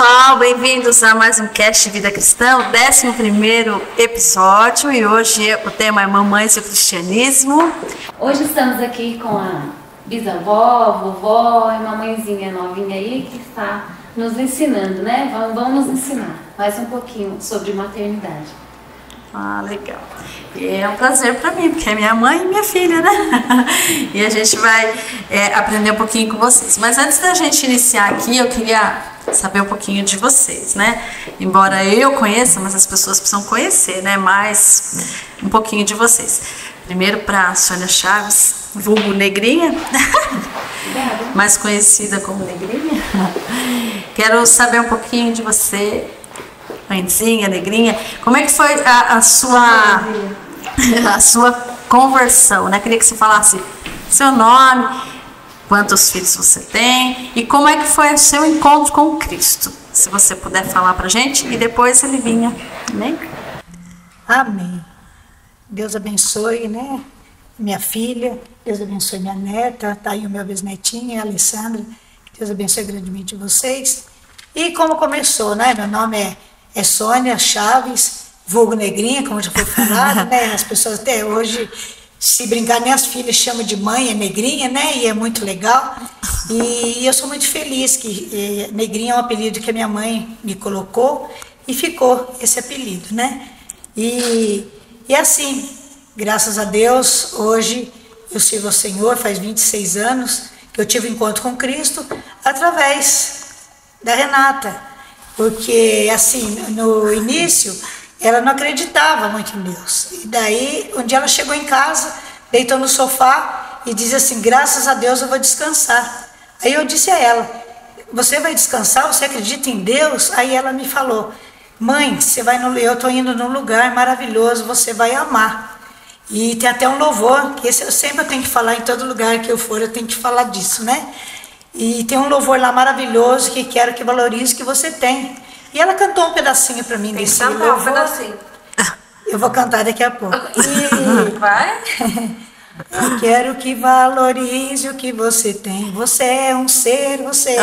pessoal, bem-vindos a mais um Cast Vida Cristã, o 11º episódio, e hoje o tema é Mamães e o Cristianismo. Hoje estamos aqui com a bisavó, vovó e mamãezinha novinha aí que está nos ensinando, né? Vamos nos ensinar mais um pouquinho sobre maternidade. Ah, legal. E é um prazer para mim, porque é minha mãe e minha filha, né? E a gente vai aprender um pouquinho com vocês. Mas antes da gente iniciar aqui, eu queria saber um pouquinho de vocês, né? Embora eu conheça, mas as pessoas precisam conhecer, né? Mais um pouquinho de vocês. Primeiro para Sônia Chaves, vulgo Negrinha, mais conhecida como Negrinha. Quero saber um pouquinho de você, mãezinha, Negrinha. Como é que foi a sua conversão, né? Queria que você falasse seu nome, quantos filhos você tem e como é que foi o seu encontro com Cristo. Se você puder falar pra gente, e depois ele vinha. Amém? Amém. Deus abençoe, né? Minha filha, Deus abençoe minha neta, tá aí o meu bisnetinho, a Alessandra. Deus abençoe grandemente vocês. E como começou, né? Meu nome é Sônia Chaves, vulgo Negrinha, como já foi falado, né? As pessoas até hoje, se brincar, minhas filhas chamam de mãe, é Negrinha, né? E é muito legal. E eu sou muito feliz que Negrinha é um apelido que a minha mãe me colocou e ficou esse apelido, né? E assim, graças a Deus, hoje eu sirvo ao Senhor, faz 26 anos que eu tive um encontro com Cristo através da Renata. Porque, assim, no início, ela não acreditava muito em Deus. E daí, um dia ela chegou em casa, deitou no sofá e dizia assim, graças a Deus eu vou descansar. Aí eu disse a ela, você vai descansar? Você acredita em Deus? Aí ela me falou, mãe, eu estou indo num lugar maravilhoso, você vai amar. E tem até um louvor, que esse eu sempre tenho que falar, em todo lugar que eu for, eu tenho que falar disso, né? E tem um louvor lá maravilhoso que quero que valorize o que você tem. E ela cantou um pedacinho para mim desse louvor. Um pedacinho. Eu vou cantar daqui a pouco. Vai? Eu quero que valorize o que você tem. Você é um ser, você é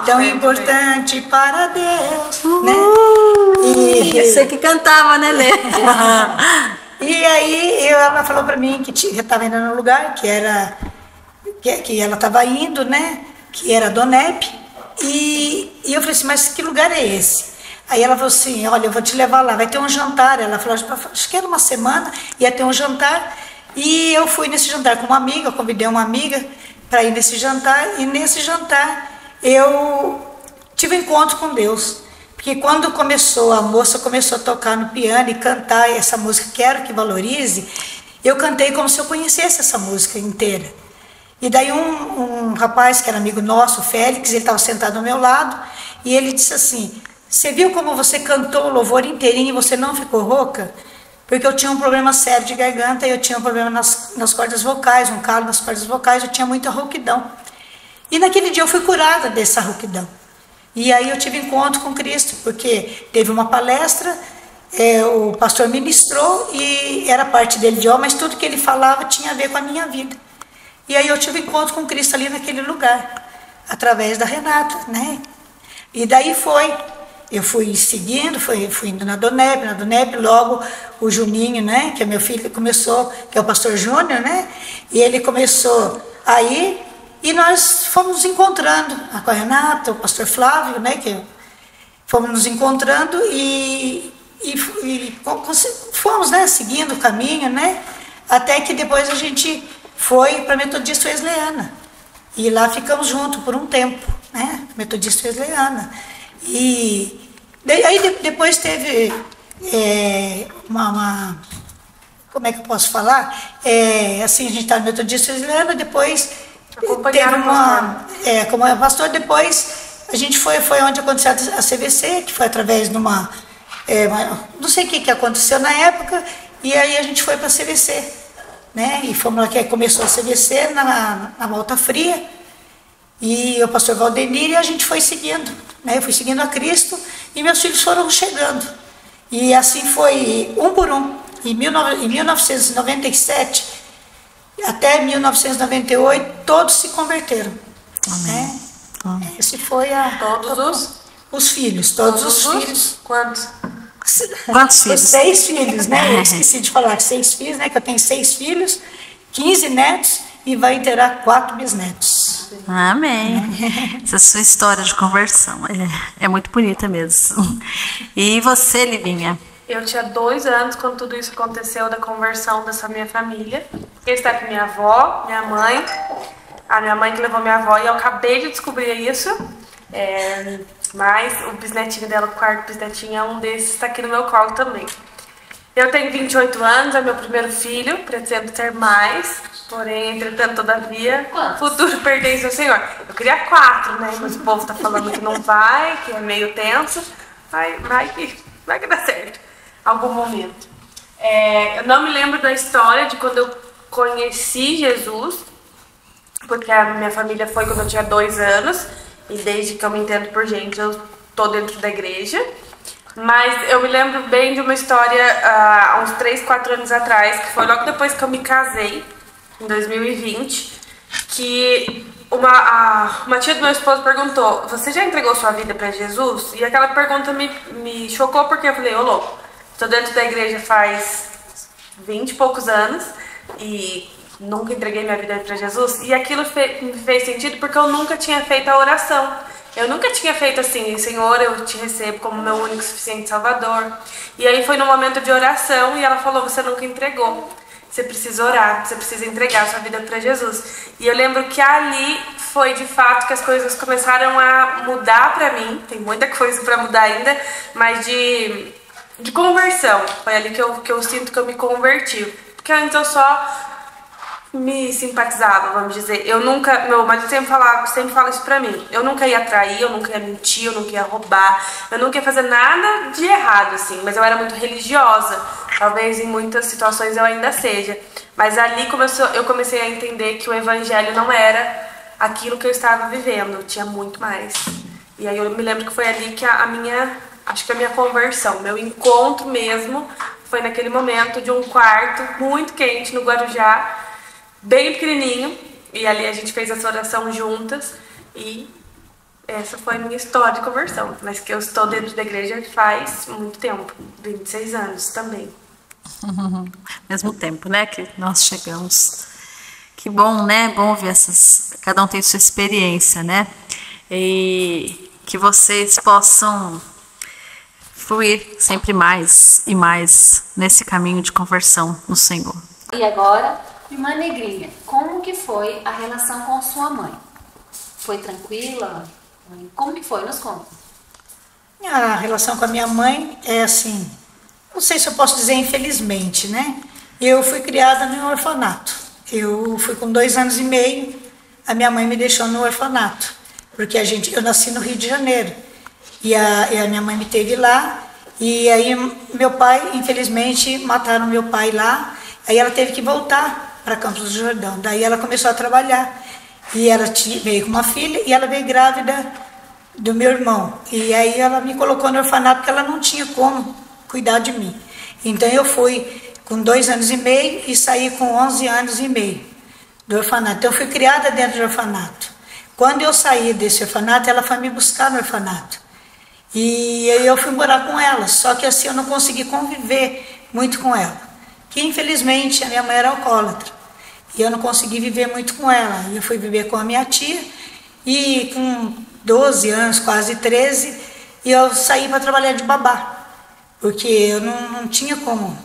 tão importante para Deus, né? Você que cantava, né, Lê? E aí ela falou para mim que estava indo num lugar que ela estava indo, né? Que era Donep. E eu falei assim, mas que lugar é esse? Aí ela falou assim, olha, eu vou te levar lá, vai ter um jantar. Ela falou, acho que era uma semana, ia ter um jantar. E eu fui nesse jantar com uma amiga, eu convidei uma amiga para ir nesse jantar. E nesse jantar eu tive um encontro com Deus. Porque quando a moça começou a tocar no piano e cantar essa música, Quero que Valorize, eu cantei como se eu conhecesse essa música inteira. E daí um rapaz que era amigo nosso, o Félix, ele estava sentado ao meu lado, e ele disse assim, você viu como você cantou o louvor inteirinho e você não ficou rouca? Porque eu tinha um problema sério de garganta, e eu tinha um problema nas cordas vocais, um calo nas cordas vocais, eu tinha muita rouquidão. E naquele dia eu fui curada dessa rouquidão. E aí eu tive encontro com Cristo, porque teve uma palestra, o pastor ministrou, e era parte dele de mas tudo que ele falava tinha a ver com a minha vida. E aí eu tive encontro com Cristo ali naquele lugar, através da Renata, né? E daí eu fui seguindo, fui indo na Donep, logo o Juninho, né? Que é meu filho, começou, que é o pastor Júnior, né? E ele começou aí, e nós fomos nos encontrando, com a Renata, o pastor Flávio, né? Que fomos nos encontrando e fomos, né? Seguindo o caminho, né? Até que depois a gente foi para a Metodista Wesleyana. E lá ficamos juntos por um tempo, né? Metodista Wesleyana. E aí depois teve como é que eu posso falar? Assim, a gente estava na Metodista Wesleyana, depois teve como é pastor, depois a gente foi onde aconteceu a CVC, que foi através de uma não sei o que aconteceu na época, e aí a gente foi para a CVC. Né? E fomos lá que começou a CVC na Malta Fria, e o pastor Valdenir, e a gente foi seguindo, né? Eu fui seguindo a Cristo e meus filhos foram chegando, e assim foi um por um. Em 1997 até 1998 todos se converteram. Amém. Esse foi os filhos, todos os filhos. Quantos? Quantos filhos? 6 filhos, né? Eu esqueci de falar 6 filhos, né? Que eu tenho 6 filhos, 15 netos e vai ter 4 bisnetos. Amém. Essa sua história de conversão é muito bonita mesmo. E você, Livinha? Eu tinha 2 anos quando tudo isso aconteceu, da conversão dessa minha família. Eu estava com minha avó, minha mãe, a minha mãe que levou minha avó, e eu acabei de descobrir isso. Mas o bisnetinho dela, o 4º bisnetinho, é um desses, está aqui no meu colo também. Eu tenho 28 anos, é meu primeiro filho, pretendo ter mais, porém, entretanto, todavia, o futuro pertence ao Senhor. Eu queria 4, né? Mas o povo tá falando que não vai, que é meio tenso. Vai que dá certo, algum momento. Eu não me lembro da história de quando eu conheci Jesus, porque a minha família foi quando eu tinha 2 anos, e desde que eu me entendo por gente, eu tô dentro da igreja. Mas eu me lembro bem de uma história há uns 3, 4 anos atrás, que foi logo depois que eu me casei, em 2020, que uma tia do meu esposo perguntou: você já entregou sua vida para Jesus? E aquela pergunta me chocou, porque eu falei: ô louco, tô dentro da igreja faz 20 e poucos anos e nunca entreguei minha vida para Jesus. E aquilo me fez sentido porque eu nunca tinha feito a oração. Eu nunca tinha feito assim: Senhor, eu te recebo como meu único e suficiente Salvador. E aí foi no momento de oração e ela falou: você nunca entregou. Você precisa orar, você precisa entregar a sua vida para Jesus. E eu lembro que ali foi de fato que as coisas começaram a mudar para mim. Tem muita coisa para mudar ainda, mas de conversão. Foi ali que eu sinto que eu me converti. Porque antes eu só me simpatizava, vamos dizer. Eu nunca, meu marido sempre fala isso pra mim: eu nunca ia trair, eu nunca ia mentir, eu nunca ia roubar, eu nunca ia fazer nada de errado, assim. Mas eu era muito religiosa, talvez em muitas situações eu ainda seja. Mas ali eu comecei a entender que o evangelho não era aquilo que eu estava vivendo, tinha muito mais. E aí eu me lembro que foi ali que a minha conversão, meu encontro mesmo, foi naquele momento de um quarto muito quente no Guarujá, bem pequenininho, e ali a gente fez essa oração juntas, e essa foi a minha história de conversão, mas que eu estou dentro da igreja faz muito tempo, 26 anos também. Mesmo tempo, né, que nós chegamos. Que bom, né, bom ver cada um tem sua experiência, né, e que vocês possam fluir sempre mais e mais nesse caminho de conversão no Senhor. E agora, irmã Negrinha, como que foi a relação com sua mãe? Foi tranquila? Como que foi? Nos conta. A relação com a minha mãe é assim, não sei se eu posso dizer infelizmente, né? Eu fui criada no orfanato. Eu fui com 2 anos e meio, a minha mãe me deixou no orfanato, porque eu nasci no Rio de Janeiro, e a minha mãe me teve lá, e aí meu pai, infelizmente, mataram meu pai lá, aí ela teve que voltar para Campos do Jordão. Daí ela começou a trabalhar e ela veio com uma filha e ela veio grávida do meu irmão. E aí ela me colocou no orfanato porque ela não tinha como cuidar de mim. Então eu fui com 2 anos e meio e saí com 11 anos e meio do orfanato. Então eu fui criada dentro do orfanato. Quando eu saí desse orfanato, ela foi me buscar no orfanato. E aí eu fui morar com ela, só que assim eu não consegui conviver muito com ela. Que infelizmente a minha mãe era alcoólatra e eu não consegui viver muito com ela. Eu fui viver com a minha tia e com 12 anos, quase 13, e eu saí para trabalhar de babá, porque eu não tinha como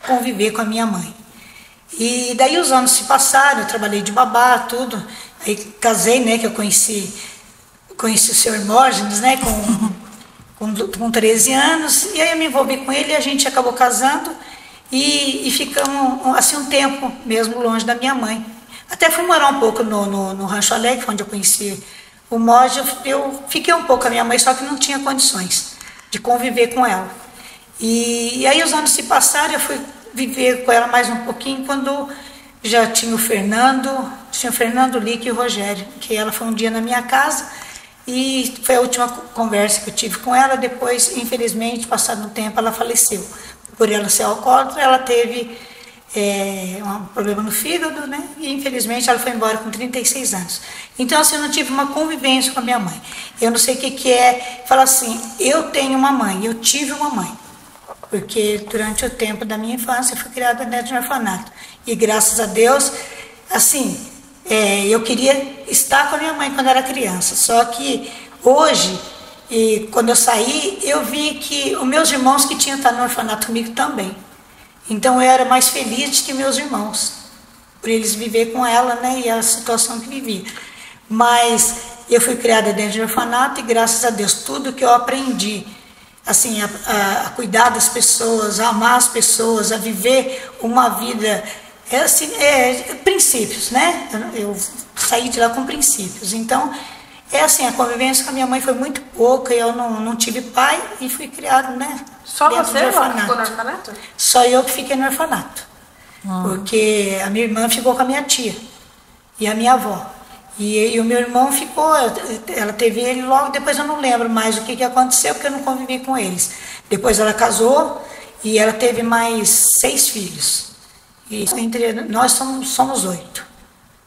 conviver com a minha mãe. E daí os anos se passaram, eu trabalhei de babá, tudo. Aí casei, né, que eu conheci o senhor Hermógenes, né, com 13 anos, e aí eu me envolvi com ele e a gente acabou casando. E ficamos assim um tempo mesmo longe da minha mãe. Até fui morar um pouco no Rancho Alegre, onde eu conheci o Moji. Eu fiquei um pouco com a minha mãe, só que não tinha condições de conviver com ela. E aí os anos se passaram, eu fui viver com ela mais um pouquinho, quando já tinha o Fernando Lick e o Rogério, que ela foi um dia na minha casa, e foi a última conversa que eu tive com ela. Depois, infelizmente, passado um tempo, ela faleceu. Por ela ser alcoólatra, ela teve um problema no fígado, né? E infelizmente ela foi embora com 36 anos. Então assim, eu não tive uma convivência com a minha mãe. Eu não sei o que é falar assim, eu tenho uma mãe, eu tive uma mãe. Porque durante o tempo da minha infância eu fui criada dentro de um orfanato. E graças a Deus, assim, eu queria estar com a minha mãe quando era criança. Só que hoje, e quando eu saí, eu vi que os meus irmãos que tinham estado no orfanato comigo também. Então eu era mais feliz que meus irmãos, por eles viver com ela, né, e a situação que vivia. Mas eu fui criada dentro de um orfanato e graças a Deus tudo que eu aprendi, assim, a cuidar das pessoas, a amar as pessoas, a viver uma vida, assim, princípios, né? Eu saí de lá com princípios. Então, assim, a convivência com a minha mãe foi muito pouca, eu não tive pai e fui criada, né? Só você ficou no orfanato? Só eu que fiquei no orfanato. Porque a minha irmã ficou com a minha tia e a minha avó. E o meu irmão ficou, ela teve ele logo, depois eu não lembro mais o que aconteceu, porque eu não convivi com eles. Depois ela casou e ela teve mais 6 filhos. E entre nós somos 8,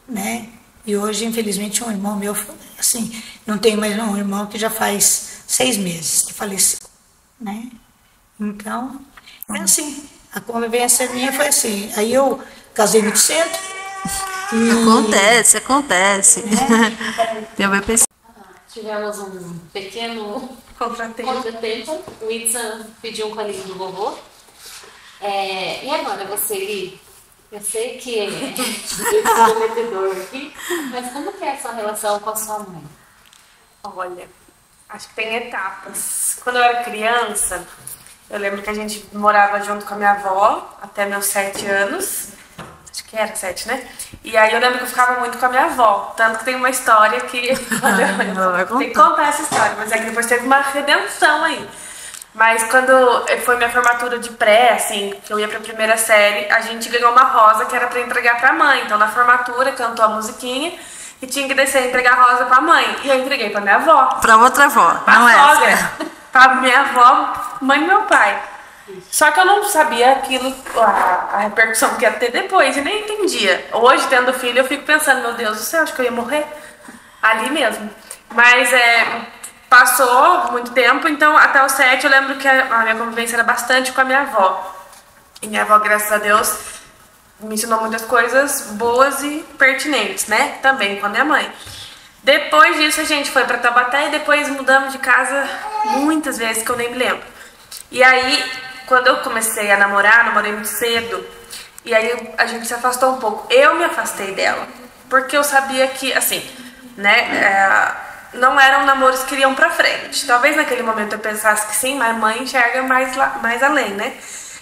né? E hoje, infelizmente, um irmão meu, assim, não tem mais um irmão que já faz 6 meses que faleceu, né? Então, é assim, a convivência minha foi assim. Aí eu casei muito cedo. Acontece. Minha mãe pensou. Tivemos um pequeno contratempo. O Itza pediu um colinho do vovô. E agora você, Li? Eu sei que é prometedor aqui, mas como que é a sua relação com a sua mãe? Olha, acho que tem etapas. Quando eu era criança, eu lembro que a gente morava junto com a minha avó até meus 7 anos. Acho que era 7, né? E aí eu lembro que eu ficava muito com a minha avó. Tanto que tem uma história que... tem que contar essa história, mas é que depois teve uma redenção aí. Mas quando foi minha formatura de pré, assim, que eu ia pra 1ª série, a gente ganhou uma rosa que era pra entregar pra mãe. Então na formatura cantou a musiquinha e tinha que descer e entregar a rosa pra mãe. E eu entreguei pra minha avó. Pra outra avó, pra não sogra. essa. Pra minha avó, mãe e meu pai. Só que eu não sabia aquilo, a repercussão que ia ter depois, e nem entendia. Hoje, tendo filho, eu fico pensando, meu Deus do céu, acho que eu ia morrer ali mesmo. Mas passou muito tempo, então até os 7 eu lembro que a minha convivência era bastante com a minha avó. E minha avó, graças a Deus, me ensinou muitas coisas boas e pertinentes, né? Também com a minha mãe. Depois disso a gente foi pra Taubaté e depois mudamos de casa muitas vezes, que eu nem me lembro. E aí, quando eu comecei a namorar, namorei muito cedo, e aí a gente se afastou um pouco. Eu me afastei dela, porque eu sabia que, assim, né, não eram namoros que iriam pra frente. Talvez naquele momento eu pensasse que sim, mas mãe enxerga mais além, né?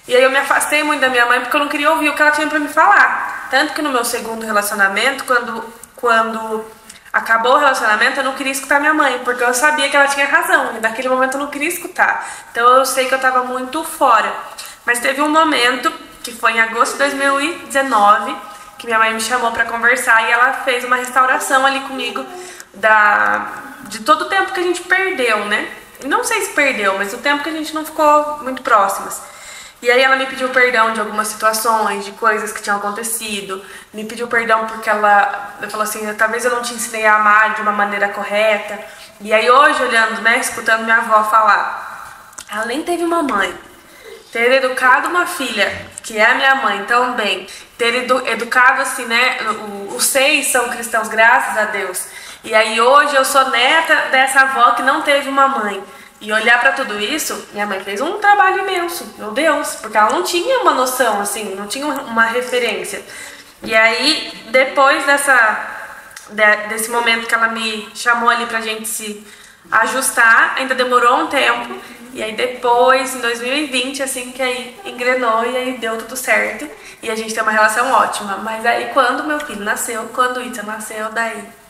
E aí eu me afastei muito da minha mãe porque eu não queria ouvir o que ela tinha pra me falar. Tanto que no meu segundo relacionamento, quando acabou o relacionamento, eu não queria escutar minha mãe, porque eu sabia que ela tinha razão, e naquele momento eu não queria escutar. Então eu sei que eu estava muito fora. Mas teve um momento, que foi em agosto de 2019, que minha mãe me chamou para conversar, e ela fez uma restauração ali comigo de todo o tempo que a gente perdeu, né? E não sei se perdeu, mas o tempo que a gente não ficou muito próximas. E aí ela me pediu perdão de algumas situações, de coisas que tinham acontecido. Me pediu perdão porque ela falou assim, talvez eu não te ensinei a amar de uma maneira correta. E aí hoje, olhando, né, escutando minha avó falar, ela nem teve uma mãe. Ter educado uma filha, que é a minha mãe também, ter educado assim, né, os 6 são cristãos, graças a Deus. E aí hoje eu sou neta dessa avó que não teve uma mãe. E olhar pra tudo isso, minha mãe fez um trabalho imenso, meu Deus, porque ela não tinha uma noção, assim, não tinha uma referência. E aí, depois desse momento que ela me chamou ali pra gente se ajustar, ainda demorou um tempo, e aí depois, em 2020, assim, que aí engrenou e aí deu tudo certo, e a gente tem uma relação ótima. Mas aí, quando meu filho nasceu, quando o Ita nasceu, daí...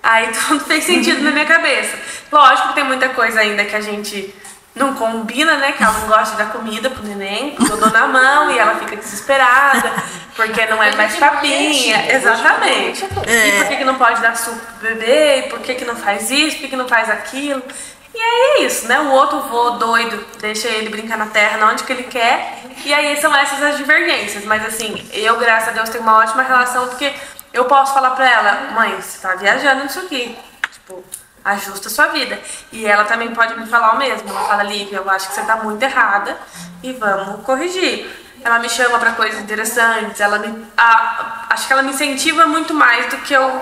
Aí tudo fez sentido na minha cabeça. Lógico que tem muita coisa ainda que a gente não combina, né? Que ela não gosta de dar comida pro neném, eu dou na mão e ela fica desesperada, porque não é mais papinha. Exatamente. E por que não pode dar suco pro bebê? E por que não faz isso? Por que não faz aquilo? E aí é isso, né? O outro vô doido deixa ele brincar na terra onde que ele quer. E aí são essas as divergências. Mas assim, eu, graças a Deus, tenho uma ótima relação, porque eu posso falar pra ela, mãe, você tá viajando nisso aqui. Tipo, ajusta a sua vida. E ela também pode me falar o mesmo. Ela fala, Lívia, eu acho que você tá muito errada e vamos corrigir. Ela me chama pra coisas interessantes, acho que ela me incentiva muito mais do que eu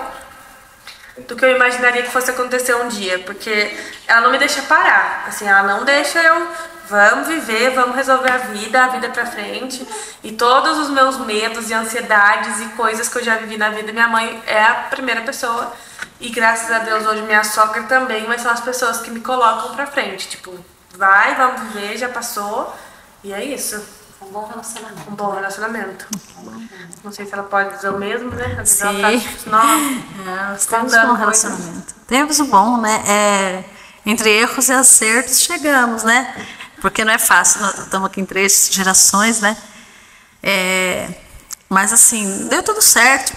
imaginaria que fosse acontecer um dia, porque ela não me deixa parar, assim, ela não deixa vamos viver, vamos resolver a vida pra frente, e todos os meus medos e ansiedades e coisas que eu já vivi na vida, minha mãe é a primeira pessoa, e graças a Deus hoje minha sogra também, mas são as pessoas que me colocam pra frente, tipo, vamos viver, já passou, e é isso. Um bom relacionamento. Um bom relacionamento. Não sei se ela pode dizer o mesmo, né? Às vezes Sim. ela tá tipo, nossa, temos um bom relacionamento. Temos o bom, né? Entre erros e acertos chegamos, né? Porque não é fácil, nós estamos aqui em 3 gerações, né? Mas assim, deu tudo certo.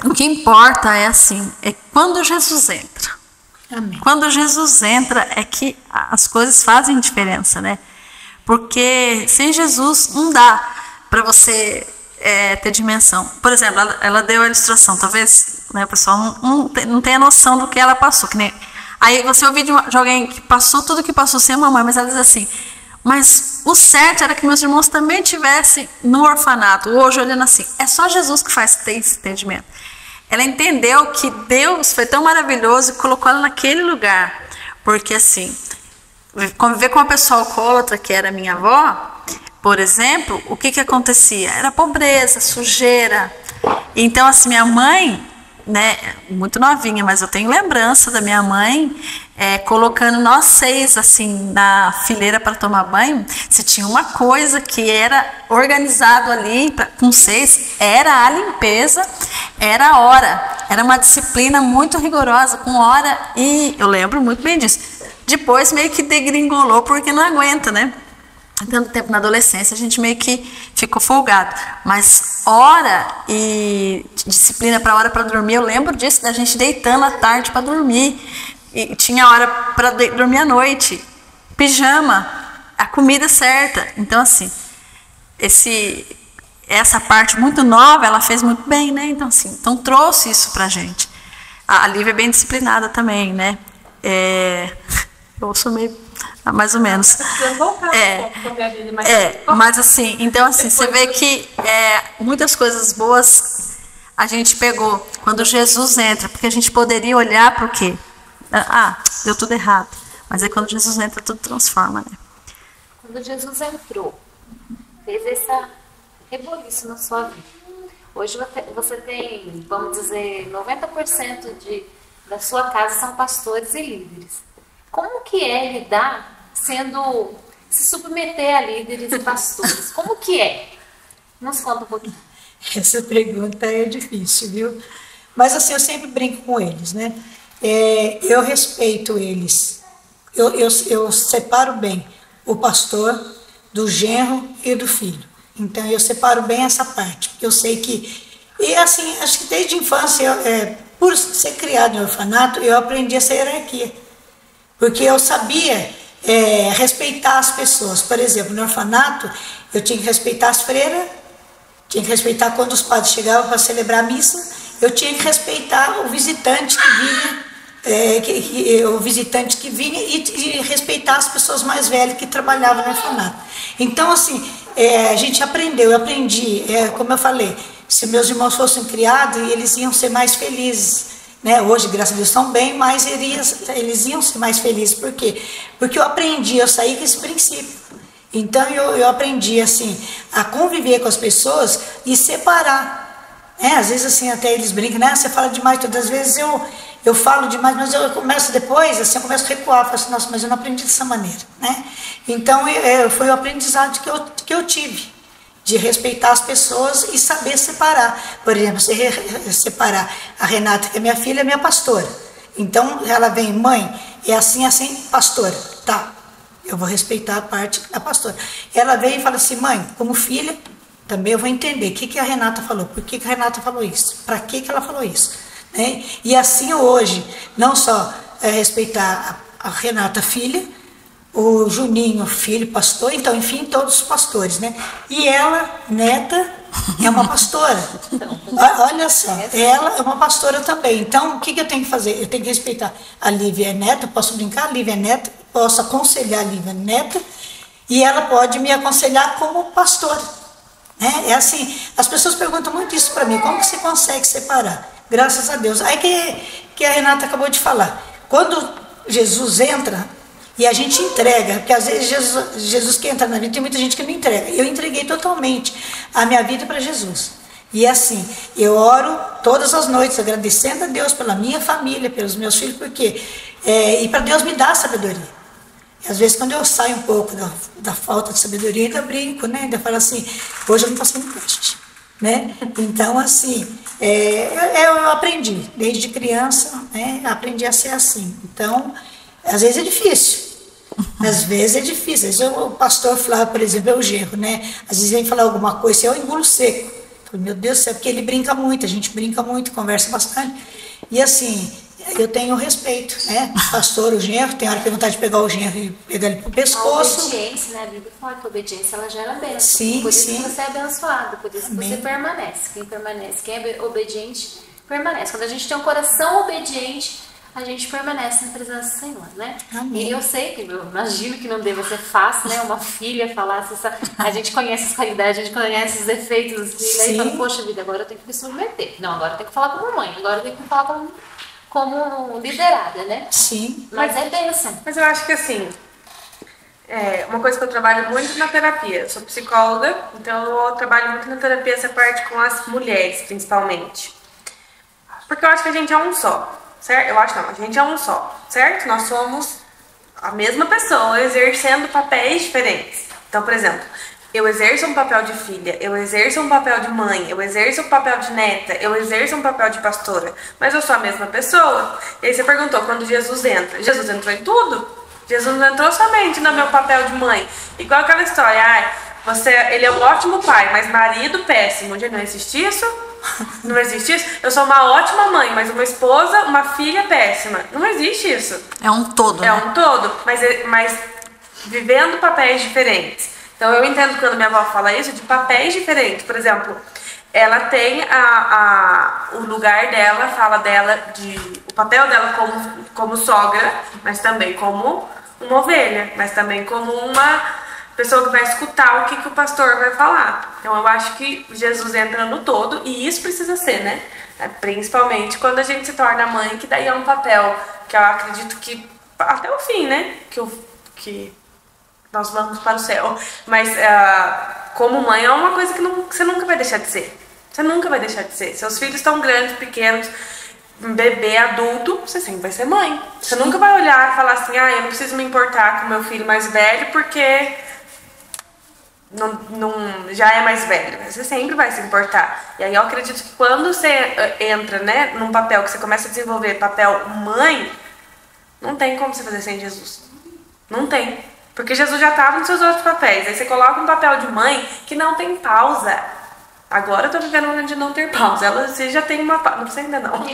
O que importa é assim, é quando Jesus entra. Amém. Quando Jesus entra é que as coisas fazem diferença, né? Porque sem Jesus não dá para você ter dimensão. Por exemplo, ela deu a ilustração, talvez, né, o pessoal não tenha noção do que ela passou. Que nem, aí você ouviu de alguém que passou tudo que passou sem a mamãe, mas ela diz assim, mas o certo era que meus irmãos também estivessem no orfanato. Hoje, olhando assim, é só Jesus que tem esse entendimento. Ela entendeu que Deus foi tão maravilhoso e colocou ela naquele lugar. Porque assim, conviver com uma pessoa alcoólatra, que era minha avó, por exemplo, o que acontecia? Era pobreza, sujeira. Então, assim, minha mãe, né, muito novinha, mas eu tenho lembrança da minha mãe colocando nós 6, assim, na fileira para tomar banho. Se tinha uma coisa que era organizado ali, com 6, era a limpeza, era a hora. Era uma disciplina muito rigorosa, com hora, e eu lembro muito bem disso. Depois meio que degringolou porque não aguenta, né? Tanto tempo na adolescência a gente meio que ficou folgado. Mas hora e disciplina para hora para dormir, eu lembro disso, da gente deitando à tarde para dormir. E tinha hora para dormir à noite. Pijama, a comida certa. Então assim, essa parte muito nova, ela fez muito bem, né? Então trouxe isso pra gente. A Lívia é bem disciplinada também, né? Eu sou meio, mais ou menos. Mas assim, então assim, você vê que muitas coisas boas a gente pegou quando Jesus entra, porque a gente poderia olhar para o quê? Deu tudo errado. Mas aí quando Jesus entra, tudo transforma, né? Quando Jesus entrou, fez essa reboliço na sua vida. Hoje você tem, vamos dizer, 90% da sua casa são pastores e líderes. Como que é lidar se submeter a líderes e pastores? Como que é? Nos conta um pouquinho. Essa pergunta é difícil, viu? Mas assim, eu sempre brinco com eles, né? Eu respeito eles. Eu separo bem o pastor do genro e do filho. Então eu separo bem essa parte. Eu sei que... E assim, acho que desde a infância, por ser criado em orfanato, eu aprendi essa hierarquia. Porque eu sabia respeitar as pessoas. Por exemplo, no orfanato, eu tinha que respeitar as freiras, tinha que respeitar quando os padres chegavam para celebrar a missa, eu tinha que respeitar o visitante que vinha, e respeitar as pessoas mais velhas que trabalhavam no orfanato. Então, assim, a gente aprendeu, eu aprendi, como eu falei, se meus irmãos fossem criados, eles iam ser mais felizes. Né? Hoje, graças a Deus, estão bem, mas eles iam ser mais felizes. Por quê? Porque eu aprendi, eu saí com esse princípio. Então, eu aprendi, assim, a conviver com as pessoas e separar. Às vezes, assim, até eles brincam, né? Você fala demais, todas as vezes eu falo demais, mas eu começo depois, assim, eu começo a recuar, eu falo assim, nossa, mas eu não aprendi dessa maneira, né? Então, foi o aprendizado que eu tive. De respeitar as pessoas e saber separar. Por exemplo, você separar a Renata, que é minha filha, é minha pastora. Então, ela vem, mãe, é assim, pastora. Tá, eu vou respeitar a parte da pastora. Ela vem e fala assim, mãe, como filha, também eu vou entender o que a Renata falou, por que a Renata falou isso, para que ela falou isso. Né? E assim hoje, não só respeitar a Renata, filha, o Juninho, filho, pastor, então, enfim, todos os pastores, né? E ela, neta, é uma pastora. Olha só, ela é uma pastora também. Então, o que eu tenho que fazer? Eu tenho que respeitar a Lívia é neta, posso brincar, a Lívia é neta, posso aconselhar a Lívia neta, e ela pode me aconselhar como pastora. Né? É assim, as pessoas perguntam muito isso para mim, como que você consegue separar? Graças a Deus. Aí que a Renata acabou de falar. Quando Jesus entra e a gente entrega, porque às vezes Jesus que entra na vida, tem muita gente que não entrega. Eu entreguei totalmente a minha vida para Jesus. E assim, eu oro todas as noites agradecendo a Deus pela minha família, pelos meus filhos, porque e para Deus me dar sabedoria. E às vezes quando eu saio um pouco da falta de sabedoria, ainda brinco, né? Ainda falo assim, hoje eu não passei no teste. Né? Então, assim, eu aprendi, desde criança, né? Aprendi a ser assim. Então, às vezes é difícil. Às vezes é difícil. Às vezes o pastor Flávio, por exemplo, é o genro, né? Às vezes vem falar alguma coisa, eu engulo seco. Falo, meu Deus do céu, porque ele brinca muito, a gente brinca muito, conversa bastante. E assim, eu tenho respeito, né? O pastor, o genro, tem hora que tem vontade de pegar o genro e pegar ele pro pescoço. A obediência, né? A Bíblia fala que a obediência ela gera bênção. Sim, por isso sim. que você é abençoado, por isso que Amém. você permanece. Quem é obediente, permanece. Quando a gente tem um coração obediente, a gente permanece na presença do Senhor, né? Amém. E eu sei que, eu imagino que não deva ser fácil, né? Uma filha falar, a gente conhece as qualidades, a gente conhece os defeitos dos filhos, aí fala, poxa vida, agora eu tenho que me submeter. Não, agora eu tenho que falar como mãe, agora eu tenho que falar como liderada, né? Sim. Mas é bênção. Mas eu acho que assim, uma coisa que eu trabalho muito na terapia, eu sou psicóloga, então eu trabalho muito na terapia essa parte com as mulheres, principalmente. Porque eu acho que a gente é um só. Certo? Eu acho não, a gente é um só, certo? Nós somos a mesma pessoa exercendo papéis diferentes. Então, por exemplo, eu exerço um papel de filha, eu exerço um papel de mãe, eu exerço um papel de neta, eu exerço um papel de pastora, mas eu sou a mesma pessoa. E aí você perguntou, quando Jesus entra? Jesus entrou em tudo? Jesus não entrou somente no meu papel de mãe. Igual aquela história, ele é um ótimo pai, mas marido péssimo. Onde não existe isso? Não existe isso? Eu sou uma ótima mãe, mas uma esposa, uma filha péssima. Não existe isso. É um todo, É um todo, mas vivendo papéis diferentes. Então eu entendo quando minha avó fala isso de papéis diferentes. Por exemplo, ela tem o lugar dela, fala dela, o papel dela como sogra, mas também como uma ovelha, mas também como uma pessoa que vai escutar o que o pastor vai falar. Então eu acho que Jesus entra no todo, e isso precisa ser, né? Principalmente quando a gente se torna mãe, que daí é um papel que eu acredito que até o fim, né? Que nós vamos para o céu. Mas como mãe é uma coisa que você nunca vai deixar de ser. Você nunca vai deixar de ser. Seus filhos estão grandes, pequenos, bebê, adulto, você sempre vai ser mãe. Você nunca vai olhar e falar assim, eu não preciso me importar com meu filho mais velho porque não já é mais velho. Você sempre vai se importar. E aí eu acredito que quando você entra, né, num papel que você começa a desenvolver papel mãe, não tem como você fazer sem Jesus. Não tem. Porque Jesus já estava nos seus outros papéis. Aí você coloca um papel de mãe que não tem pausa. Agora eu tô vivendo um momento de não ter pausa. Você já tem uma pausa. Não sei ainda não.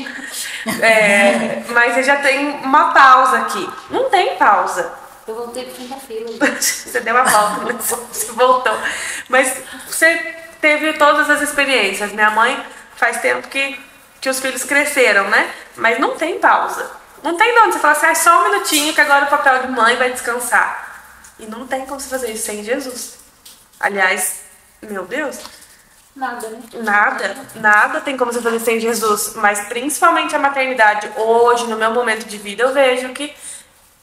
Mas você já tem uma pausa aqui. Não tem pausa. Eu voltei pro fim da fila. Você deu uma volta, você voltou. Mas você teve todas as experiências. Minha mãe faz tempo que os filhos cresceram, né? Mas não tem pausa. Não tem de onde você falar assim, só um minutinho que agora o papel de mãe vai descansar. E não tem como você fazer isso sem Jesus. Aliás, meu Deus... Nada, né? Nada tem como você fazer sem Jesus. Mas principalmente a maternidade, hoje, no meu momento de vida, eu vejo que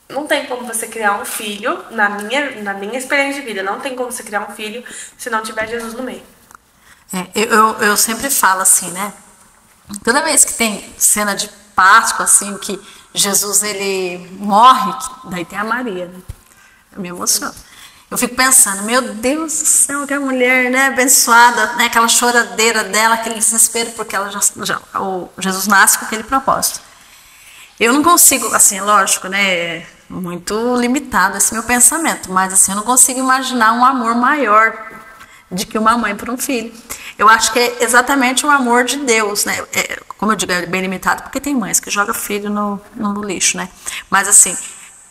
não tem como você criar um filho, na minha experiência de vida, não tem como você criar um filho se não tiver Jesus no meio. Eu sempre falo assim, né? Toda vez que tem cena de Páscoa, assim, que Jesus ele morre, daí tem a Maria, né? Eu me emociono. Eu fico pensando, meu Deus do céu, que a mulher, né, abençoada, né, aquela choradeira dela, aquele desespero, porque ela o Jesus nasce com aquele propósito. Eu não consigo, assim, lógico, né, muito limitado esse meu pensamento, mas assim, eu não consigo imaginar um amor maior de que uma mãe por um filho. Eu acho que é exatamente o amor de Deus, né? Como eu digo, é bem limitado, porque tem mães que jogam filho no lixo, né? Mas assim,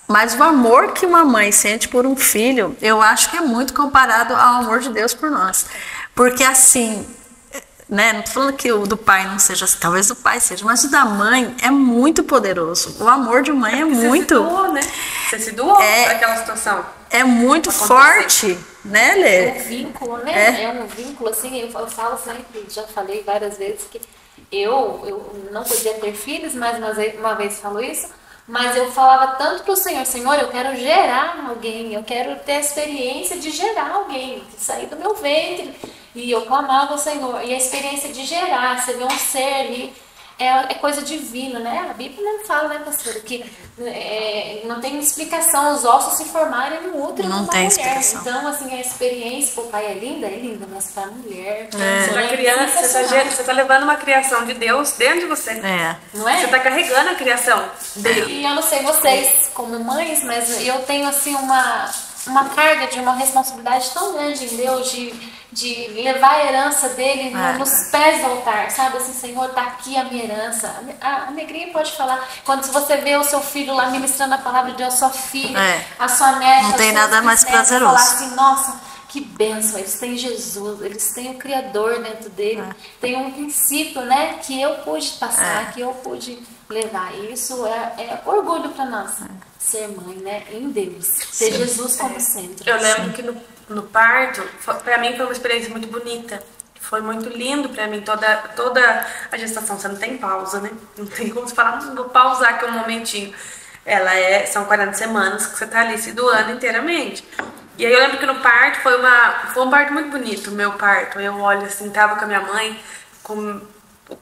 Mas o amor que uma mãe sente por um filho, eu acho que é muito comparado ao amor de Deus por nós. Porque assim, né, não tô falando que o do pai não seja assim, talvez o pai seja, mas o da mãe é muito poderoso. O amor de mãe é muito... Você se doou, né? Você se doou naquela situação. É muito forte, né, Lê? É um vínculo, né? É um vínculo, assim, eu falo sempre, já falei várias vezes que eu não podia ter filhos, mas uma vez falou isso, mas eu falava tanto pro Senhor, Senhor, eu quero gerar alguém, eu quero ter a experiência de gerar alguém, de sair do meu ventre. E eu clamava ao Senhor. E a experiência de gerar, você vê um ser ali, é coisa divina, né? A Bíblia não fala, né, pastora, que não tem explicação os ossos se formarem no útero de uma mulher. Explicação. Então, assim, a experiência pro pai é linda, mas pra mulher... Você tá levando uma criação de Deus dentro de você. Não é? Você tá carregando a criação dele. E eu não sei vocês como mães, mas eu tenho, assim, uma carga de uma responsabilidade tão grande em Deus de levar a herança dele nos pés do altar, sabe? Assim, Senhor, tá aqui a minha herança. A Negrinha pode falar. Quando você vê o seu filho lá ministrando a palavra de Deus, a sua filha, a sua neta, não tem nada mais prazeroso. Falar assim, nossa, que bênção, eles têm Jesus, eles têm o Criador dentro dele, tem um princípio, né, que eu pude passar, que eu pude levar. E isso é orgulho para nós, ser mãe, né, em Deus, ter Jesus como centro. Eu lembro que no parto, para mim foi uma experiência muito bonita. Foi muito lindo pra mim, toda a gestação. Você não tem pausa, né? Não tem como você falar, vou pausar aqui um momentinho. São 40 semanas que você tá ali se doando inteiramente. E aí eu lembro que no parto foi um parto muito bonito, o meu parto. Eu olho assim, tava com a minha mãe, com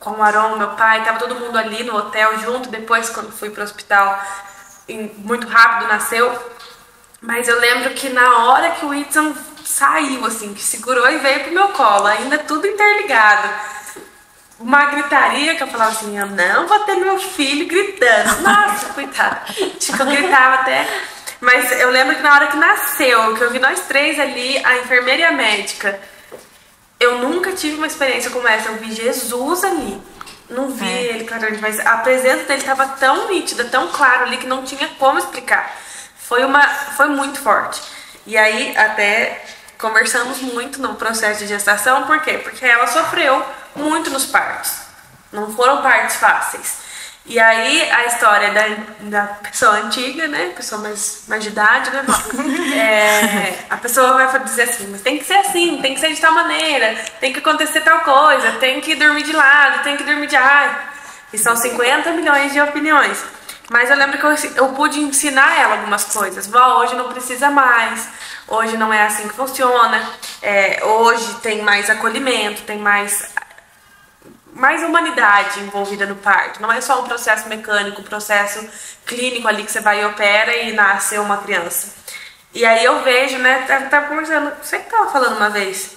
o Aron, meu pai, tava todo mundo ali no hotel junto. Depois, quando fui pro hospital, muito rápido nasceu. Mas eu lembro que na hora que o Whitson saiu, assim, que segurou e veio pro meu colo, ainda tudo interligado. Uma gritaria que eu falava assim, eu não vou ter meu filho gritando. Nossa, coitado. Tipo, eu gritava até. Mas eu lembro que na hora que nasceu, que eu vi nós três ali, a enfermeira e a médica, eu nunca tive uma experiência como essa. Eu vi Jesus ali. Não vi ele claramente, mas a presença dele estava tão nítida, tão claro ali, que não tinha como explicar. Foi muito forte. E aí até conversamos muito no processo de gestação. Por quê? Porque ela sofreu muito nos partos. Não foram partos fáceis. E aí a história da pessoa antiga, né? Pessoa mais de idade, né? A pessoa vai dizer assim, mas tem que ser assim, tem que ser de tal maneira, tem que acontecer tal coisa, tem que dormir de lado, tem que dormir de ar. E são 50 milhões de opiniões. Mas eu lembro que eu pude ensinar ela algumas coisas. Hoje não precisa mais. Hoje não é assim que funciona. Hoje tem mais acolhimento, tem mais humanidade envolvida no parto. Não é só um processo mecânico, um processo clínico ali que você vai e opera e nasce uma criança. E aí eu vejo, né? Tava conversando, você que tava falando uma vez,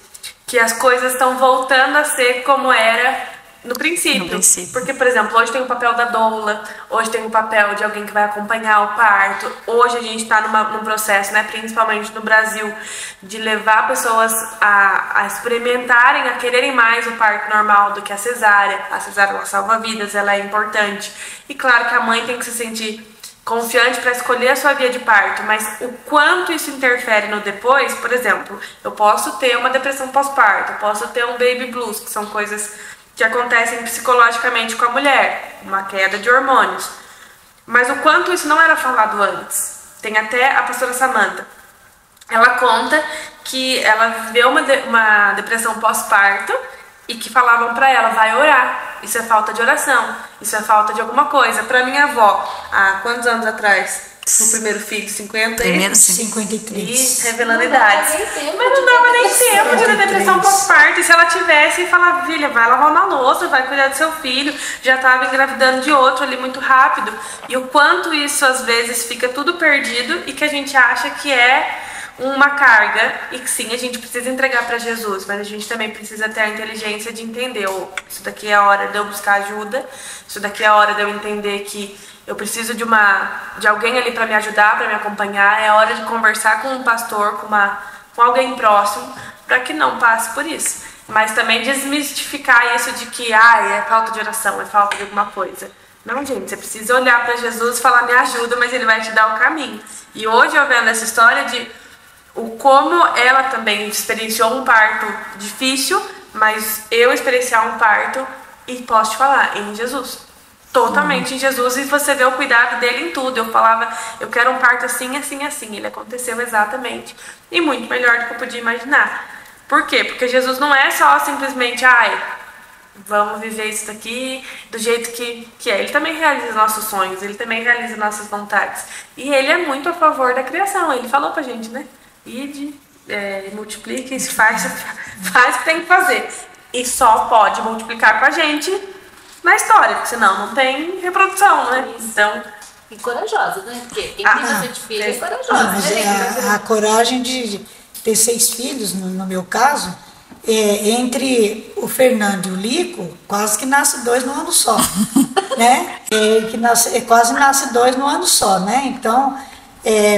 que as coisas estão voltando a ser como era no princípio. Porque, por exemplo, hoje tem o papel da doula, hoje tem o papel de alguém que vai acompanhar o parto. Hoje a gente está num processo, né, principalmente no Brasil, de levar pessoas a experimentarem, a quererem mais o parto normal do que a cesárea. A cesárea, ela salva vidas, ela é importante. E claro que a mãe tem que se sentir confiante para escolher a sua via de parto, mas o quanto isso interfere no depois. Por exemplo, eu posso ter uma depressão pós-parto, eu posso ter um baby blues, que são coisas que acontecem psicologicamente com a mulher, uma queda de hormônios. Mas o quanto isso não era falado antes. Tem até a pastora Samantha. Ela conta que ela viveu uma depressão pós-parto e que falavam pra ela, vai orar. Isso é falta de oração, isso é falta de alguma coisa. Pra minha avó, há quantos anos atrás? No primeiro filho, 50 Primeiro, 53. Revelando idades. Mas não dava nem tempo de ter depressão pós-parto. E se ela tivesse, e falava, filha, vai lavar uma louça, vai cuidar do seu filho. Já estava engravidando de outro ali muito rápido. E o quanto isso, às vezes, fica tudo perdido e que a gente acha que é uma carga. E que sim, a gente precisa entregar para Jesus, mas a gente também precisa ter a inteligência de entender, isso daqui é a hora de eu buscar ajuda, isso daqui é a hora de eu entender que eu preciso de alguém ali para me ajudar, para me acompanhar. É hora de conversar com um pastor, com alguém próximo, para que não passe por isso. Mas também desmistificar isso de que é falta de oração, é falta de alguma coisa. Não, gente, você precisa olhar para Jesus e falar, me ajuda, mas ele vai te dar o caminho. E hoje eu vendo essa história de como ela também experienciou um parto difícil, mas eu experienciar um parto e posso te falar, em Jesus. Totalmente em Jesus, e você vê o cuidado dele em tudo. Eu falava, eu quero um parto assim, assim, assim. Ele aconteceu exatamente. E muito melhor do que eu podia imaginar. Por quê? Porque Jesus não é só simplesmente, vamos viver isso daqui do jeito que é. Ele também realiza nossos sonhos, ele também realiza nossas vontades. E ele é muito a favor da criação. Ele falou pra gente, né? Ide, multiplique, faz o que tem que fazer. E só pode multiplicar com a gente na história, porque senão não tem reprodução, né? Então... E corajosa, né? Porque quem tem bastante filho é corajosa. Mas a coragem de ter 6 filhos, no meu caso, entre o Fernando e o Lico, quase que nasce 2 no ano só, né? Quase nasce 2 no ano só, né? Então,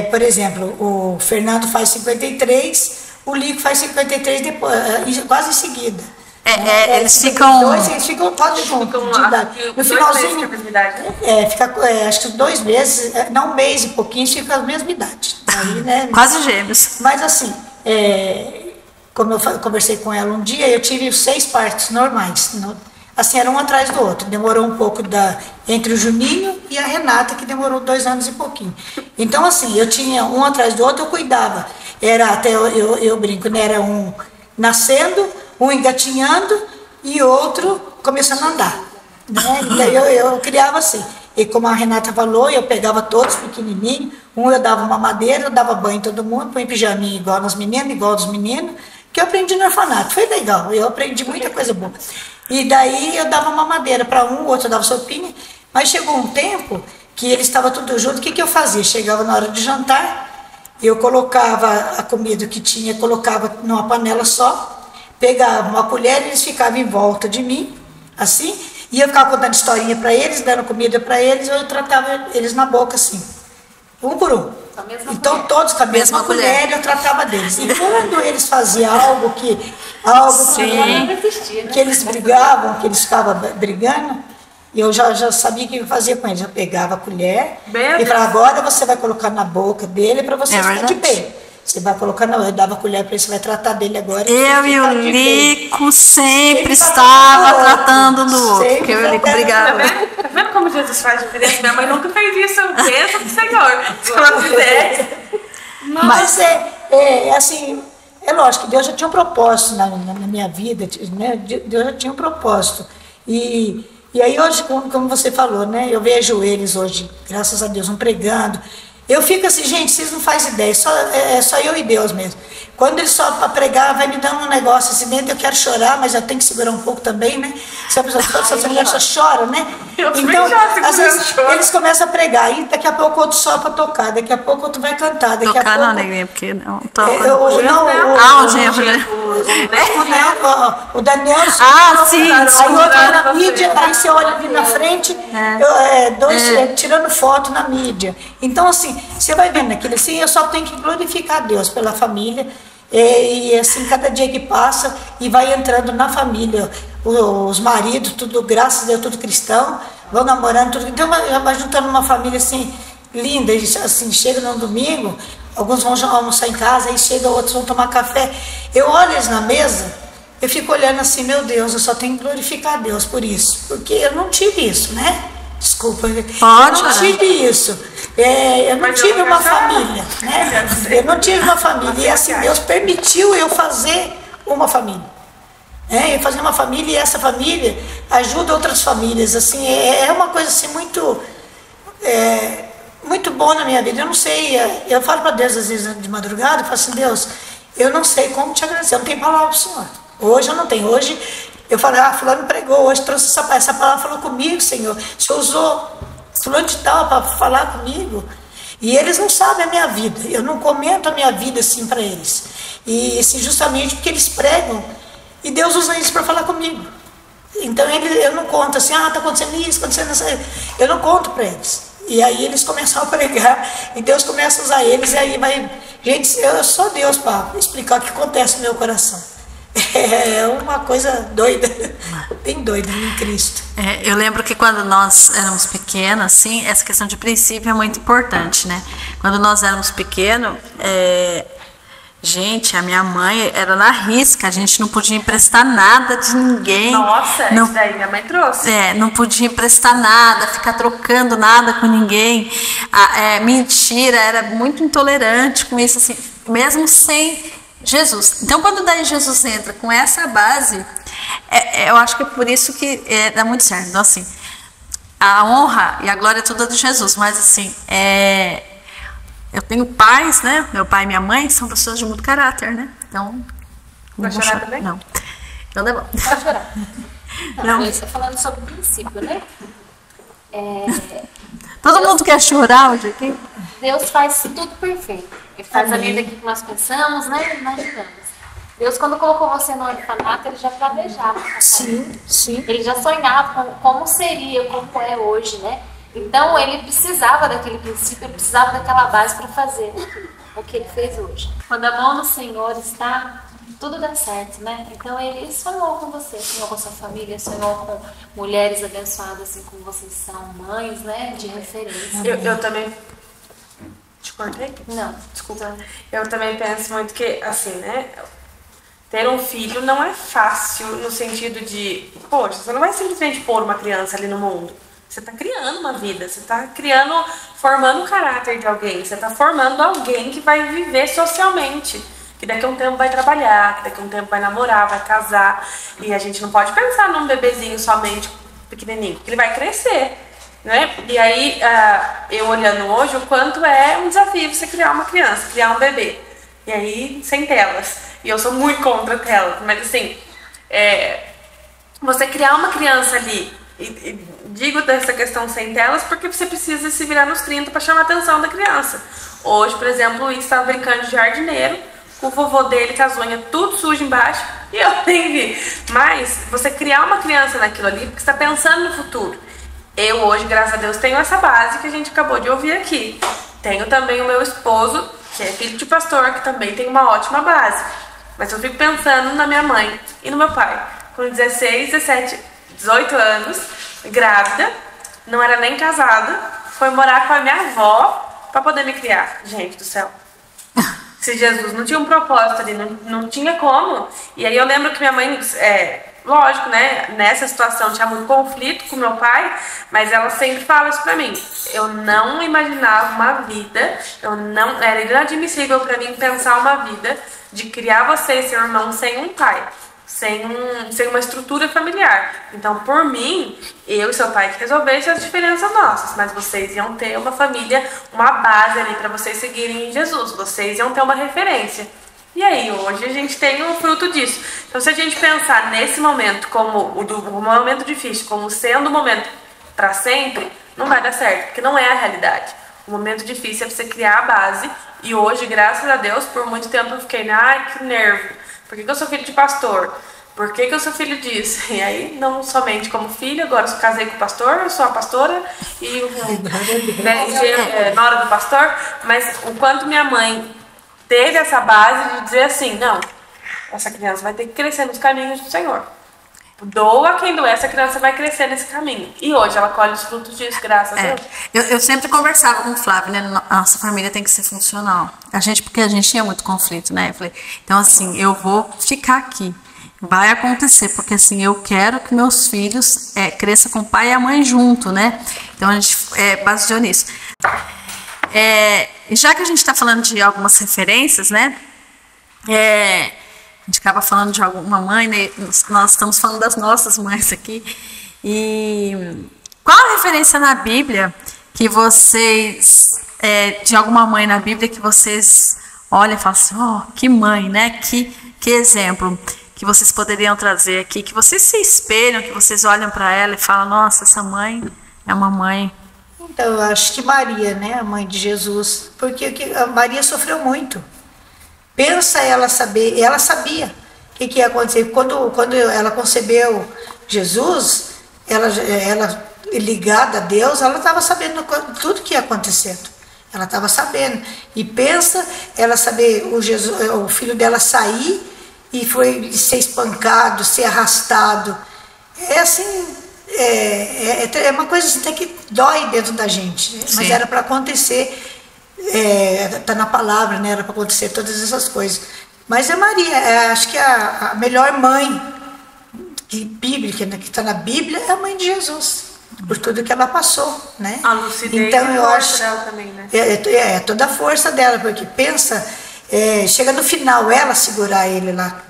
por exemplo, o Fernando faz 53, o Lico faz 53 depois, quase em seguida. Eles ficam... Eles ficam quase juntos de idade. No finalzinho, acho que 2 meses, não, 1 mês e pouquinho, fica a mesma idade. Aí, né, quase gêmeos. Mas assim, como eu conversei com ela um dia, eu tive 6 partos normais. Assim, era um atrás do outro. Demorou um pouco entre o Juninho e a Renata, que demorou 2 anos e pouquinho. Então, assim, eu tinha um atrás do outro, eu cuidava. Era até, eu brinco, né? Era um nascendo, um engatinhando e outro começando a andar, né? Então eu criava assim. E como a Renata falou, eu pegava todos pequenininhos, eu dava uma madeira, eu dava banho em todo mundo, põe pijaminha igual nas meninas, igual dos meninos, que eu aprendi no orfanato. Foi legal, eu aprendi muita coisa boa. E daí eu dava uma madeira para um, o outro eu dava sopinha, mas chegou um tempo que eles estavam tudo junto, o que eu fazia? Chegava na hora de jantar, eu colocava a comida que tinha, colocava numa panela só, pegava uma colher e eles ficavam em volta de mim, assim, e eu ficava contando historinha para eles, dando comida para eles, eu tratava eles na boca assim, um por um. Então todos com a mesma colher eu tratava deles. E quando eles faziam algo que eles brigavam, que eles ficavam brigando, eu já sabia o que eu fazia com eles. Eu pegava a colher e falava, agora você vai colocar na boca dele para você ficar de pé. Você vai colocar, eu dava a colher para ele, você vai tratar dele agora. Eu e o Lico sempre estava tratando do outro, porque eu e o Lico brigava. Tá vendo como Jesus faz diferença? Minha mãe nunca fez isso, eu penso do Senhor. Se ela fizesse. Mas assim, é lógico que Deus já tinha um propósito na minha vida, né? Deus já tinha um propósito. E aí hoje, como você falou, né? Eu vejo eles hoje, graças a Deus, pregando. Eu fico assim, gente, vocês não fazem ideia, é só eu e Deus mesmo. Quando ele só para pregar, vai me dando um negócio assim dentro, eu quero chorar, mas eu tenho que segurar um pouco também, né? Se a pessoa só chora, né? Então, às vezes, eles começam a pregar, e daqui a pouco outro só para tocar, daqui a pouco outro vai cantar, daqui a pouco... Não, neguinha, porque não toca. O genro, né? O Daniel... sim. Aí outro na mídia, aí você olha ali na frente, tirando foto na mídia. Então, assim, você vai vendo aquilo assim, eu só tenho que glorificar a Deus pela família, e assim, cada dia que passa, e vai entrando na família, os maridos, tudo, graças a Deus, tudo cristão, vão namorando, tudo, então vai juntando uma família assim, linda, assim, chega no domingo, alguns vão almoçar em casa, aí chega, outros vão tomar café, eu olho eles na mesa, eu fico olhando assim, meu Deus, eu só tenho que glorificar a Deus por isso, porque eu não tive isso, né? Desculpa, eu não tive isso. Eu não tive uma família, né? Eu não tive uma família. E assim, Deus permitiu eu fazer uma família. Eu fazer uma família, e essa família ajuda outras famílias. Assim, é uma coisa assim muito boa na minha vida. Eu não sei, eu falo para Deus às vezes de madrugada, eu falo assim, Deus, eu não sei como te agradecer, eu não tenho palavra para o Senhor. Hoje eu não tenho. Hoje eu falei, fulano pregou, hoje trouxe essa palavra, falou comigo, Senhor. O Senhor usou fulano de tal para falar comigo. E eles não sabem a minha vida. Eu não comento a minha vida assim para eles. E assim, justamente porque eles pregam. E Deus usa eles para falar comigo. Então eu não conto assim, está acontecendo isso, acontecendo isso. Eu não conto para eles. E aí eles começam a pregar. E Deus começa a usar eles. E aí vai... Gente, eu sou Deus para explicar o que acontece no meu coração. É uma coisa doida, bem doida em Cristo. Eu lembro que quando nós éramos pequenos, assim, essa questão de princípio é muito importante, né? Quando nós éramos pequenos, gente, a minha mãe era na risca, a gente não podia emprestar nada de ninguém. Nossa, não, isso daí minha mãe trouxe. não podia emprestar nada, ficar trocando nada com ninguém. Mentira, era muito intolerante com isso, assim, mesmo sem Jesus. Então, quando daí Jesus entra com essa base, eu acho que é por isso que dá muito certo. Então, assim, a honra e a glória é toda de Jesus, mas assim, eu tenho pais, né? Meu pai e minha mãe são pessoas de muito caráter, né? Então. Vai chorar também? Não. Então dá bom. Pode chorar. Não. Eu estou falando sobre o princípio, né? Todo mundo quer chorar hoje aqui? Deus faz tudo perfeito. Ele faz a vida que nós pensamos, né? Imaginamos. Deus, quando colocou você no orfanato, ele já planejava. Sim. Ele já sonhava com como seria, como é hoje, né? Então, ele precisava daquele princípio, ele precisava daquela base para fazer o que ele fez hoje. Quando a mão do Senhor está, tudo dá certo, né? Então, ele sonhou com você, sonhou com a sua família, sonhou com mulheres abençoadas, assim como vocês são, mães, né? De referência. Eu também... Te cortei? Não. Desculpa. Eu também penso muito que, assim, né? Ter um filho não é fácil no sentido de... Poxa, você não vai simplesmente pôr uma criança ali no mundo. Você está criando uma vida, você está formando o caráter de alguém, você está formando alguém que vai viver socialmente, que daqui a um tempo vai trabalhar, que daqui a um tempo vai namorar, vai casar. E a gente não pode pensar num bebezinho somente pequenininho, porque ele vai crescer, né? E aí, eu olhando hoje, o quanto é um desafio você criar uma criança, criar um bebê. E aí, sem telas. E eu sou muito contra telas, mas assim, você criar uma criança ali, e digo dessa questão sem telas porque você precisa se virar nos 30 para chamar a atenção da criança. Hoje, por exemplo, o Luiz estava brincando de jardineiro, com o vovô dele com as unhas tudo sujo embaixo, e eu nem vi. Mas você criar uma criança naquilo ali, porque você está pensando no futuro. Eu hoje, graças a Deus, tenho essa base que a gente acabou de ouvir aqui. Tenho também o meu esposo, que é filho de pastor, que também tem uma ótima base. Mas eu fico pensando na minha mãe e no meu pai, com 16, 17, 18 anos, grávida, não era nem casada, foi morar com a minha avó para poder me criar. Gente do céu. Se Jesus não tinha um propósito ali, não tinha como. E aí eu lembro que minha mãe, lógico, né, nessa situação tinha muito conflito com meu pai, mas ela sempre fala isso pra mim. Eu não imaginava uma vida, era inadmissível pra mim pensar uma vida de criar você e seu irmão sem um pai. Sem uma estrutura familiar. Então, por mim, eu e seu pai que resolvessem as diferenças nossas, mas vocês iam ter uma família, uma base ali para vocês seguirem em Jesus, vocês iam ter uma referência. E aí, hoje a gente tem um fruto disso. Então, se a gente pensar nesse momento como o momento difícil, como sendo o momento para sempre, não vai dar certo, porque não é a realidade. O momento difícil é você criar a base, e hoje, graças a Deus, por muito tempo eu fiquei, ai, que nervo. Por que eu sou filho de pastor? Por que eu sou filho disso? E aí, não somente como filho, agora eu casei com o pastor, eu sou a pastora e nora do pastor, mas o quanto minha mãe teve essa base de dizer assim, não, essa criança vai ter que crescer nos caminhos do Senhor. Doa quem doer, essa criança vai crescer nesse caminho. E hoje ela colhe os frutos disso, graças a Deus. Eu sempre conversava com o Flávio, né? Nossa família tem que ser funcional. Porque a gente tinha muito conflito, né? Eu falei, então assim, eu vou ficar aqui. Vai acontecer, porque assim, eu quero que meus filhos cresçam com o pai e a mãe junto, né? Então a gente baseou nisso. Já que a gente está falando de algumas referências, né? A gente acaba falando de alguma mãe, né? Nós estamos falando das nossas mães aqui. E qual a referência na Bíblia que vocês, de alguma mãe na Bíblia que vocês olham e falam assim, que mãe, né? Que exemplo que vocês poderiam trazer aqui, que vocês se espelham, que vocês olham para ela e falam, nossa, essa mãe é uma mãe. Então, eu acho que Maria, né, a mãe de Jesus, porque a Maria sofreu muito. Pensa ela sabia o que ia acontecer. Quando ela concebeu Jesus, ela ligada a Deus, ela estava sabendo tudo que ia acontecendo. Ela estava sabendo. E pensa ela saber o filho dela sair e foi ser espancado, ser arrastado. É assim, é uma coisa assim, até que dói dentro da gente, né? Mas era para acontecer, tá na palavra, né? Era para acontecer todas essas coisas. Mas a Maria, acho que a melhor mãe bíblica, né, que está na Bíblia, é a mãe de Jesus, por tudo que ela passou, né? A lucidez então, e eu força acho, dela também, né? Toda a força dela, porque pensa, chega no final, ela segurar ele lá,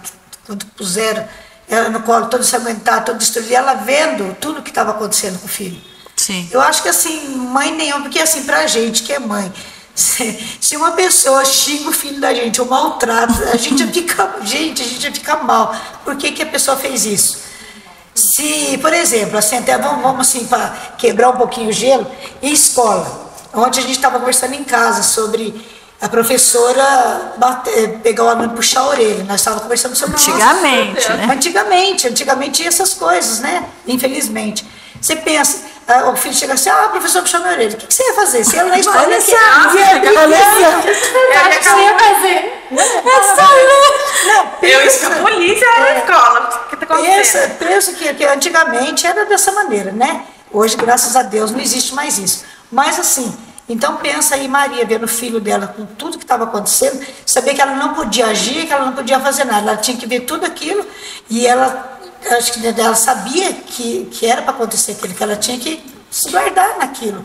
quando puseram ela no colo, todo ensanguentado, todo destruído, e ela vendo tudo que estava acontecendo com o filho. Sim. Eu acho que assim, mãe nenhuma, porque assim, pra gente que é mãe, se uma pessoa xinga o filho da gente ou maltrata, a gente já fica mal. Por que a pessoa fez isso? Se, por exemplo, assim, até vamos assim, para quebrar um pouquinho o gelo, em escola, ontem a gente estava conversando em casa sobre a professora pegar o aluno e puxar a orelha. Nós estávamos conversando sobre antigamente, né? Antigamente tinha essas coisas, né? Infelizmente. Você pensa, o filho chega assim, professor puxou minha orelha. O que você ia fazer? Você ia na escola, Olha que só, Eu escapulize na escola. O que tá acontecendo? Penso que antigamente era dessa maneira, né? Hoje, graças a Deus, não existe mais isso. Mas assim, então pensa aí Maria vendo o filho dela com tudo que estava acontecendo, saber que ela não podia agir, que ela não podia fazer nada, ela tinha que ver tudo aquilo e acho que ela sabia que era para acontecer aquilo, que ela tinha que se guardar naquilo.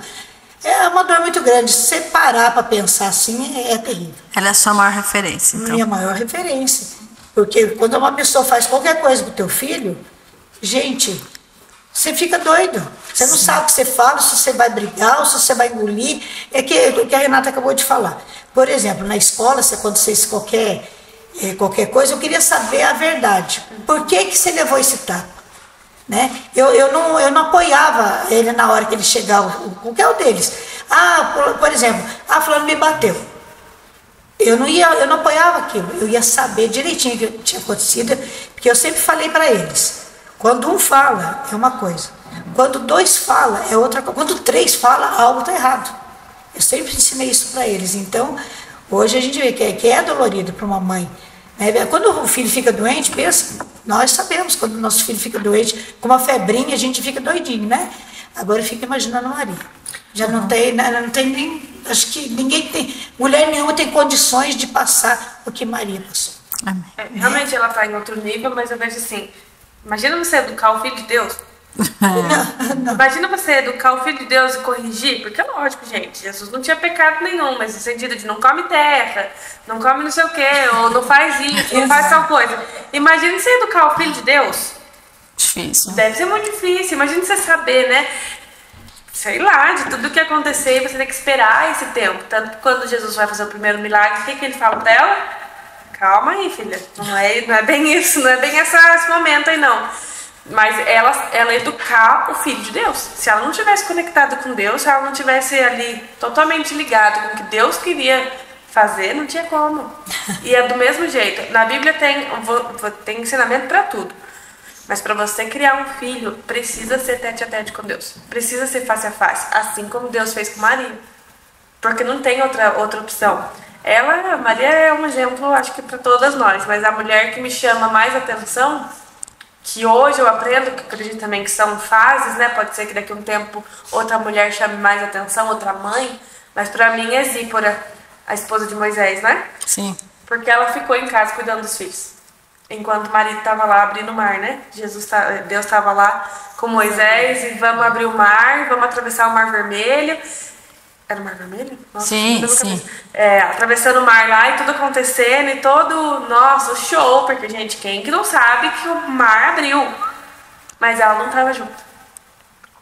É uma dor muito grande. Se você parar para pensar assim, é terrível. Ela é a sua maior referência, então. Minha maior referência. Porque quando uma pessoa faz qualquer coisa com o teu filho, gente, você fica doido. Você não sabe o que você fala, se você vai brigar ou se você vai engolir. É o que a Renata acabou de falar. Por exemplo, na escola, se acontecesse qualquer coisa, eu queria saber a verdade. Por que você levou esse tapa? Né? Eu não apoiava ele na hora que ele chegava, qualquer um deles. Por exemplo, fulano me bateu. Eu não apoiava aquilo, eu ia saber direitinho o que tinha acontecido, porque eu sempre falei para eles, quando um fala é uma coisa, quando dois falam é outra coisa, quando três falam algo está errado. Eu sempre ensinei isso para eles. Então, hoje a gente vê que é dolorido para uma mãe. Quando o filho fica doente, pensa, nós sabemos, quando o nosso filho fica doente, com uma febrinha, a gente fica doidinho, né? Agora fica imaginando a Maria. Já não tem nem, acho que ninguém tem, mulher nenhuma tem condições de passar o que Maria passou. Realmente ela está em outro nível, mas eu vejo assim, imagina você educar o filho de Deus. Não. Imagina você educar o filho de Deus e corrigir, porque é lógico, gente, Jesus não tinha pecado nenhum, mas no sentido de não come terra, não come não sei o que, ou não faz isso, não faz tal coisa. Imagina você educar o filho de Deus. Difícil. Deve ser muito difícil. Imagina você saber, né? Sei lá, de tudo que acontecer, você tem que esperar esse tempo. Tanto que quando Jesus vai fazer o primeiro milagre, o que ele fala pra ela? Calma aí, filha, não é bem isso, não é bem esse momento aí não. Mas ela educar o filho de Deus. Se ela não tivesse conectado com Deus, se ela não tivesse ali totalmente ligado com o que Deus queria fazer, não tinha como. E é do mesmo jeito. Na Bíblia tem ensinamento para tudo. Mas para você criar um filho, precisa ser tete a tete com Deus. Precisa ser face a face. Assim como Deus fez com Maria. Porque não tem outra opção. Maria é um exemplo, acho que para todas nós. Mas a mulher que me chama mais atenção, que hoje eu aprendo, que acredito também que são fases, né? Pode ser que daqui a um tempo outra mulher chame mais atenção, outra mãe. Mas para mim é Zípora, a esposa de Moisés, né? Sim. Porque ela ficou em casa cuidando dos filhos. Enquanto o marido estava lá abrindo o mar, né? Deus estava lá com Moisés e vamos abrir o mar, vamos atravessar o Mar Vermelho. Era o Mar Vermelho? Nossa, sim. Atravessando o mar lá e tudo acontecendo e todo, nossa, show, porque, gente, quem que não sabe que o mar abriu? Mas ela não estava junto.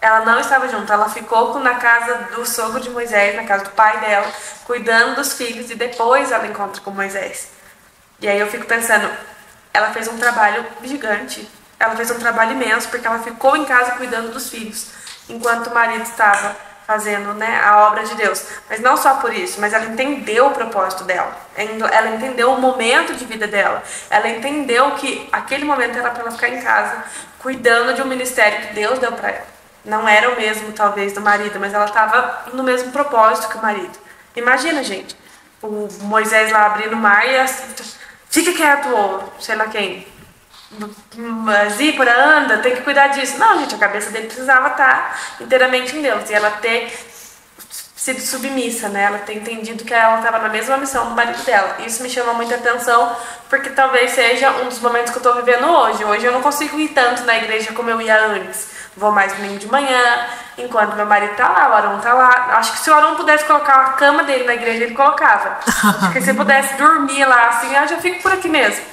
Ela não estava junto, ela ficou na casa do sogro de Moisés, na casa do pai dela, cuidando dos filhos e depois ela encontra com Moisés. E aí eu fico pensando, ela fez um trabalho gigante, ela fez um trabalho imenso, porque ela ficou em casa cuidando dos filhos, enquanto o marido estava fazendo, né, a obra de Deus. Mas não só por isso, mas ela entendeu o propósito dela, ela entendeu o momento de vida dela, ela entendeu que aquele momento era para ela ficar em casa, cuidando de um ministério que Deus deu para ela. Não era o mesmo, talvez, do marido, mas ela estava no mesmo propósito que o marido. Imagina, gente, o Moisés lá abrindo o mar e fica quieto, ou sei lá quem. Zípora, anda, tem que cuidar disso. Não, gente, a cabeça dele precisava estar inteiramente em Deus. E ela ter sido submissa, né? Ela ter entendido que ela estava na mesma missão do marido dela. Isso me chama muita atenção, porque talvez seja um dos momentos que eu estou vivendo hoje. Hoje eu não consigo ir tanto na igreja como eu ia antes. Vou mais domingo de manhã, enquanto meu marido tá lá, o Arão tá lá. Acho que se o Arão pudesse colocar a cama dele na igreja, ele colocava. Acho que se pudesse dormir lá, assim, eu já fico por aqui mesmo.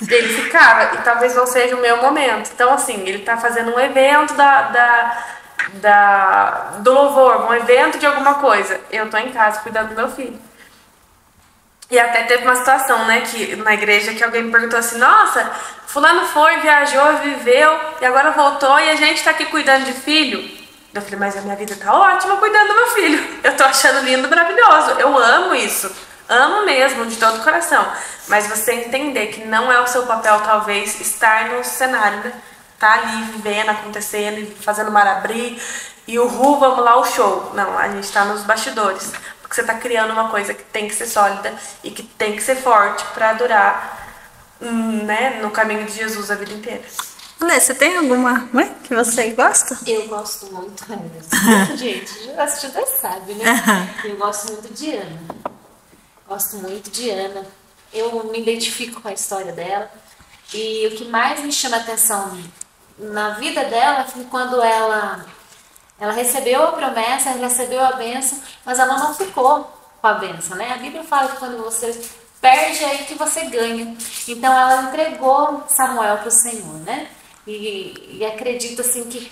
Ele ficava, e talvez não seja o meu momento. Então, assim, ele tá fazendo um evento do louvor, um evento de alguma coisa. Eu tô em casa cuidando do meu filho. E até teve uma situação, né, que na igreja, que alguém me perguntou assim: nossa, fulano foi, viajou, viveu e agora voltou e a gente tá aqui cuidando de filho. Eu falei: mas a minha vida tá ótima cuidando do meu filho. Eu tô achando lindo, maravilhoso. Eu amo isso. Amo mesmo, de todo o coração. Mas você entender que não é o seu papel, talvez, estar no cenário, né? Tá ali vivendo, acontecendo, fazendo marabri e vamos lá, o show. Não, a gente tá nos bastidores. Porque você tá criando uma coisa que tem que ser sólida e que tem que ser forte pra durar, né, no caminho de Jesus a vida inteira. Lê, você tem alguma mãe que você gosta? Eu gosto muito, gente, já assistiu, sabe, né? Eu gosto muito de Ana. Gosto muito de Ana. Eu me identifico com a história dela. E o que mais me chama a atenção na vida dela foi quando ela recebeu a promessa, ela recebeu a bênção, mas ela não ficou com a bênção, né? A Bíblia fala que quando você perde, é aí que você ganha. Então ela entregou Samuel para o Senhor, né? E acredito assim que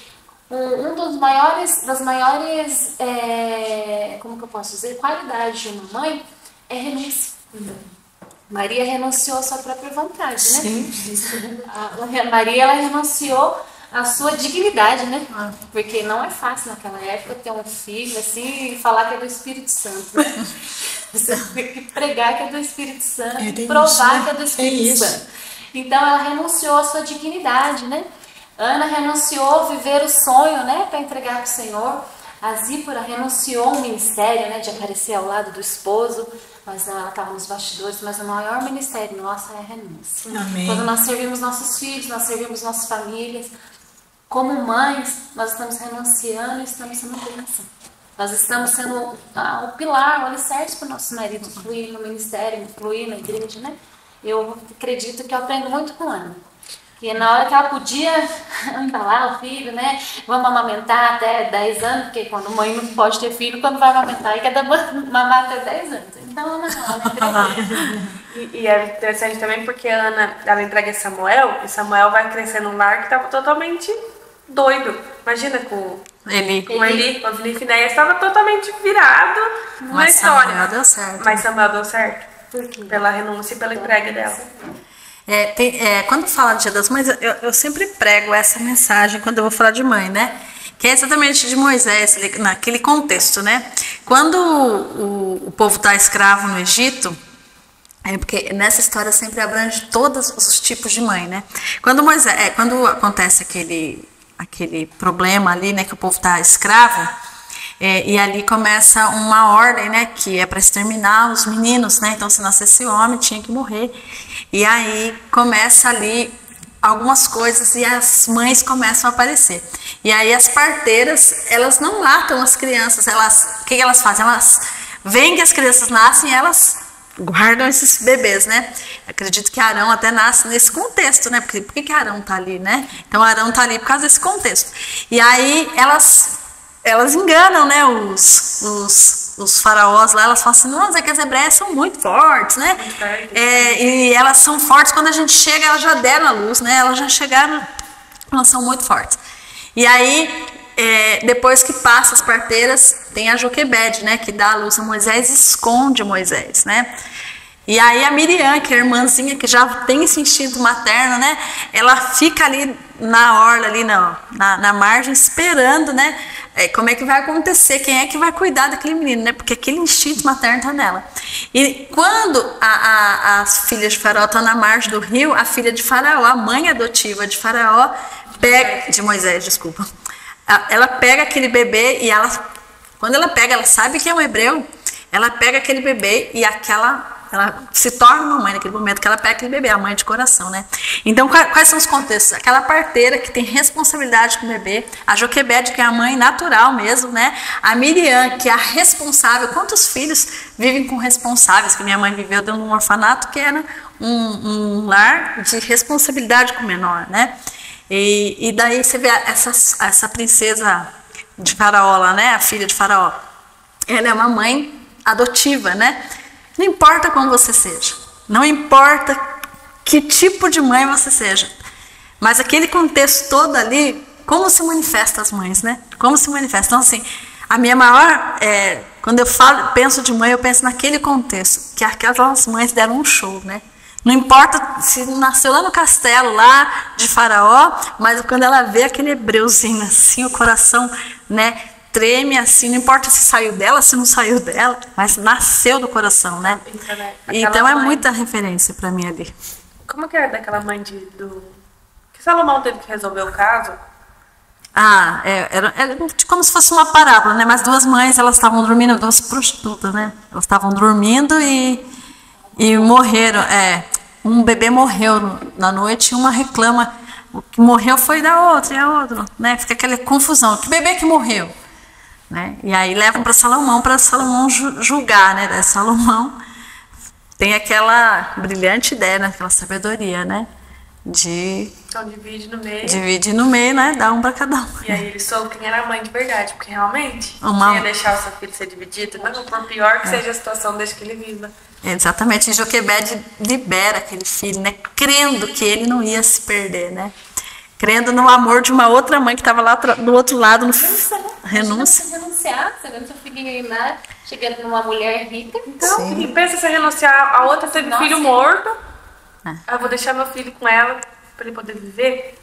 um das maiores, como que eu posso dizer, qualidades de uma mãe é renúncia. Maria renunciou à sua própria vontade, né? Sim. Maria, ela renunciou à sua dignidade, né? Porque não é fácil naquela época ter um filho assim e falar que é do Espírito Santo, né? Você tem que pregar que é do Espírito Santo, provar que é do Espírito Santo. Então ela renunciou à sua dignidade, né? Ana renunciou a viver o sonho, né, para entregar para o Senhor. A Zípora renunciou ao ministério, né, de aparecer ao lado do esposo, mas não, ela estava nos bastidores. Mas o maior ministério nosso é a renúncia. Amém. Quando nós servimos nossos filhos, nós servimos nossas famílias, como mães, nós estamos renunciando e estamos sendo bênção. Nós estamos sendo o pilar, o alicerce para o nosso marido fluir no ministério, fluir na igreja, né? Eu acredito que eu aprendo muito com Ana. E na hora que ela podia entalar o filho, né? Vamos amamentar até 10 anos, porque quando mãe não pode ter filho, quando vai amamentar, e quer dar mamar até 10 anos. Então, ela entregou. E é interessante também porque a Ana, ela entrega Samuel, e Samuel vai crescer num lar que estava totalmente doido. Imagina com Eli, o Finéias estava totalmente virado na história. Samuel deu certo. Mas Samuel deu certo. Pela renúncia e pela entrega dela. Quando fala de Dia das Mães, eu sempre prego essa mensagem quando eu vou falar de mãe, né? Que é exatamente de Moisés, naquele contexto, né? Quando o povo está escravo no Egito, porque nessa história sempre abrange todos os tipos de mãe, né? Quando acontece aquele problema ali, né? Que o povo está escravo, e ali começa uma ordem, né? Que é para exterminar os meninos, né? Então, se nascesse homem, tinha que morrer. E aí começa ali algumas coisas e as mães começam a aparecer. E aí as parteiras, elas não matam as crianças. O que elas fazem? Elas veem que as crianças nascem e elas guardam esses bebês, né? Acredito que Arão até nasce nesse contexto, né? Por que Arão tá ali, né? Então Arão tá ali por causa desse contexto. E aí elas enganam, né, os faraós lá. Elas falam assim: nossa, é que as hebreias são muito fortes, né? E elas são fortes, quando a gente chega, elas já deram a luz, né? Elas já chegaram, elas são muito fortes. E aí, depois que passa as parteiras, tem a Joquebede, né, que dá a luz a Moisés e esconde Moisés, né? E aí a Miriam, que é a irmãzinha, que já tem esse instinto materno, né? Ela fica ali na orla, ali na margem, esperando, né? Como é que vai acontecer? Quem é que vai cuidar daquele menino, né? Porque aquele instinto materno está nela. E quando as filhas de Faraó estão na margem do rio, a filha de Faraó, a mãe adotiva de Faraó, de Moisés, desculpa. Ela pega aquele bebê e quando ela pega, ela sabe que é um hebreu, ela pega aquele bebê e aquela ela se torna uma mãe naquele momento que ela pega aquele bebê, a mãe de coração, né? Então, quais são os contextos? Aquela parteira que tem responsabilidade com o bebê, a Joquebede, que é a mãe natural mesmo, né? A Miriam, que é a responsável. Quantos filhos vivem com responsáveis? Que minha mãe viveu dentro de um orfanato que era um lar de responsabilidade com o menor, né? E daí você vê essa princesa de Faraó lá, né? A filha de Faraó. Ela é uma mãe adotiva, né? Não importa como você seja, não importa que tipo de mãe você seja, mas aquele contexto todo ali, como se manifesta as mães, né? Como se manifesta. Então, assim, a minha maior, quando eu penso de mãe, eu penso naquele contexto, que aquelas mães deram um show, né? Não importa se nasceu lá no castelo, lá de Faraó, mas quando ela vê aquele hebreuzinho assim, o coração, né, treme assim, não importa se saiu dela, se não saiu dela, mas nasceu do coração, né? Então é muita referência para mim ali. Como que era daquela mãe que Salomão teve que resolver o caso? Era como se fosse uma parábola, né? Mas duas mães, elas estavam dormindo, duas prostitutas, né? Elas estavam dormindo e morreram. Um bebê morreu na noite e uma reclama. O que morreu foi da outra e a outra, né? Fica aquela confusão. Que bebê que morreu? Né? E aí levam para Salomão julgar, né? Daí Salomão tem aquela brilhante ideia, né? Aquela sabedoria, né? Então divide no meio, né? Dá um para cada um. E aí ele soube quem era a mãe de verdade, porque realmente você ia deixar o seu filho ser dividido, não, por pior que seja a situação, desde que ele viva. Exatamente, e Joquebede libera aquele filho, né? Crendo que ele não ia se perder, né? Crendo no amor de uma outra mãe que estava lá do outro lado, no renúncia. Renunciar, você vê seu filho lá, chegando numa mulher rica. Então, e pensa se renunciar, a outra teve filho morto. Eu vou deixar meu filho com ela para ele poder viver.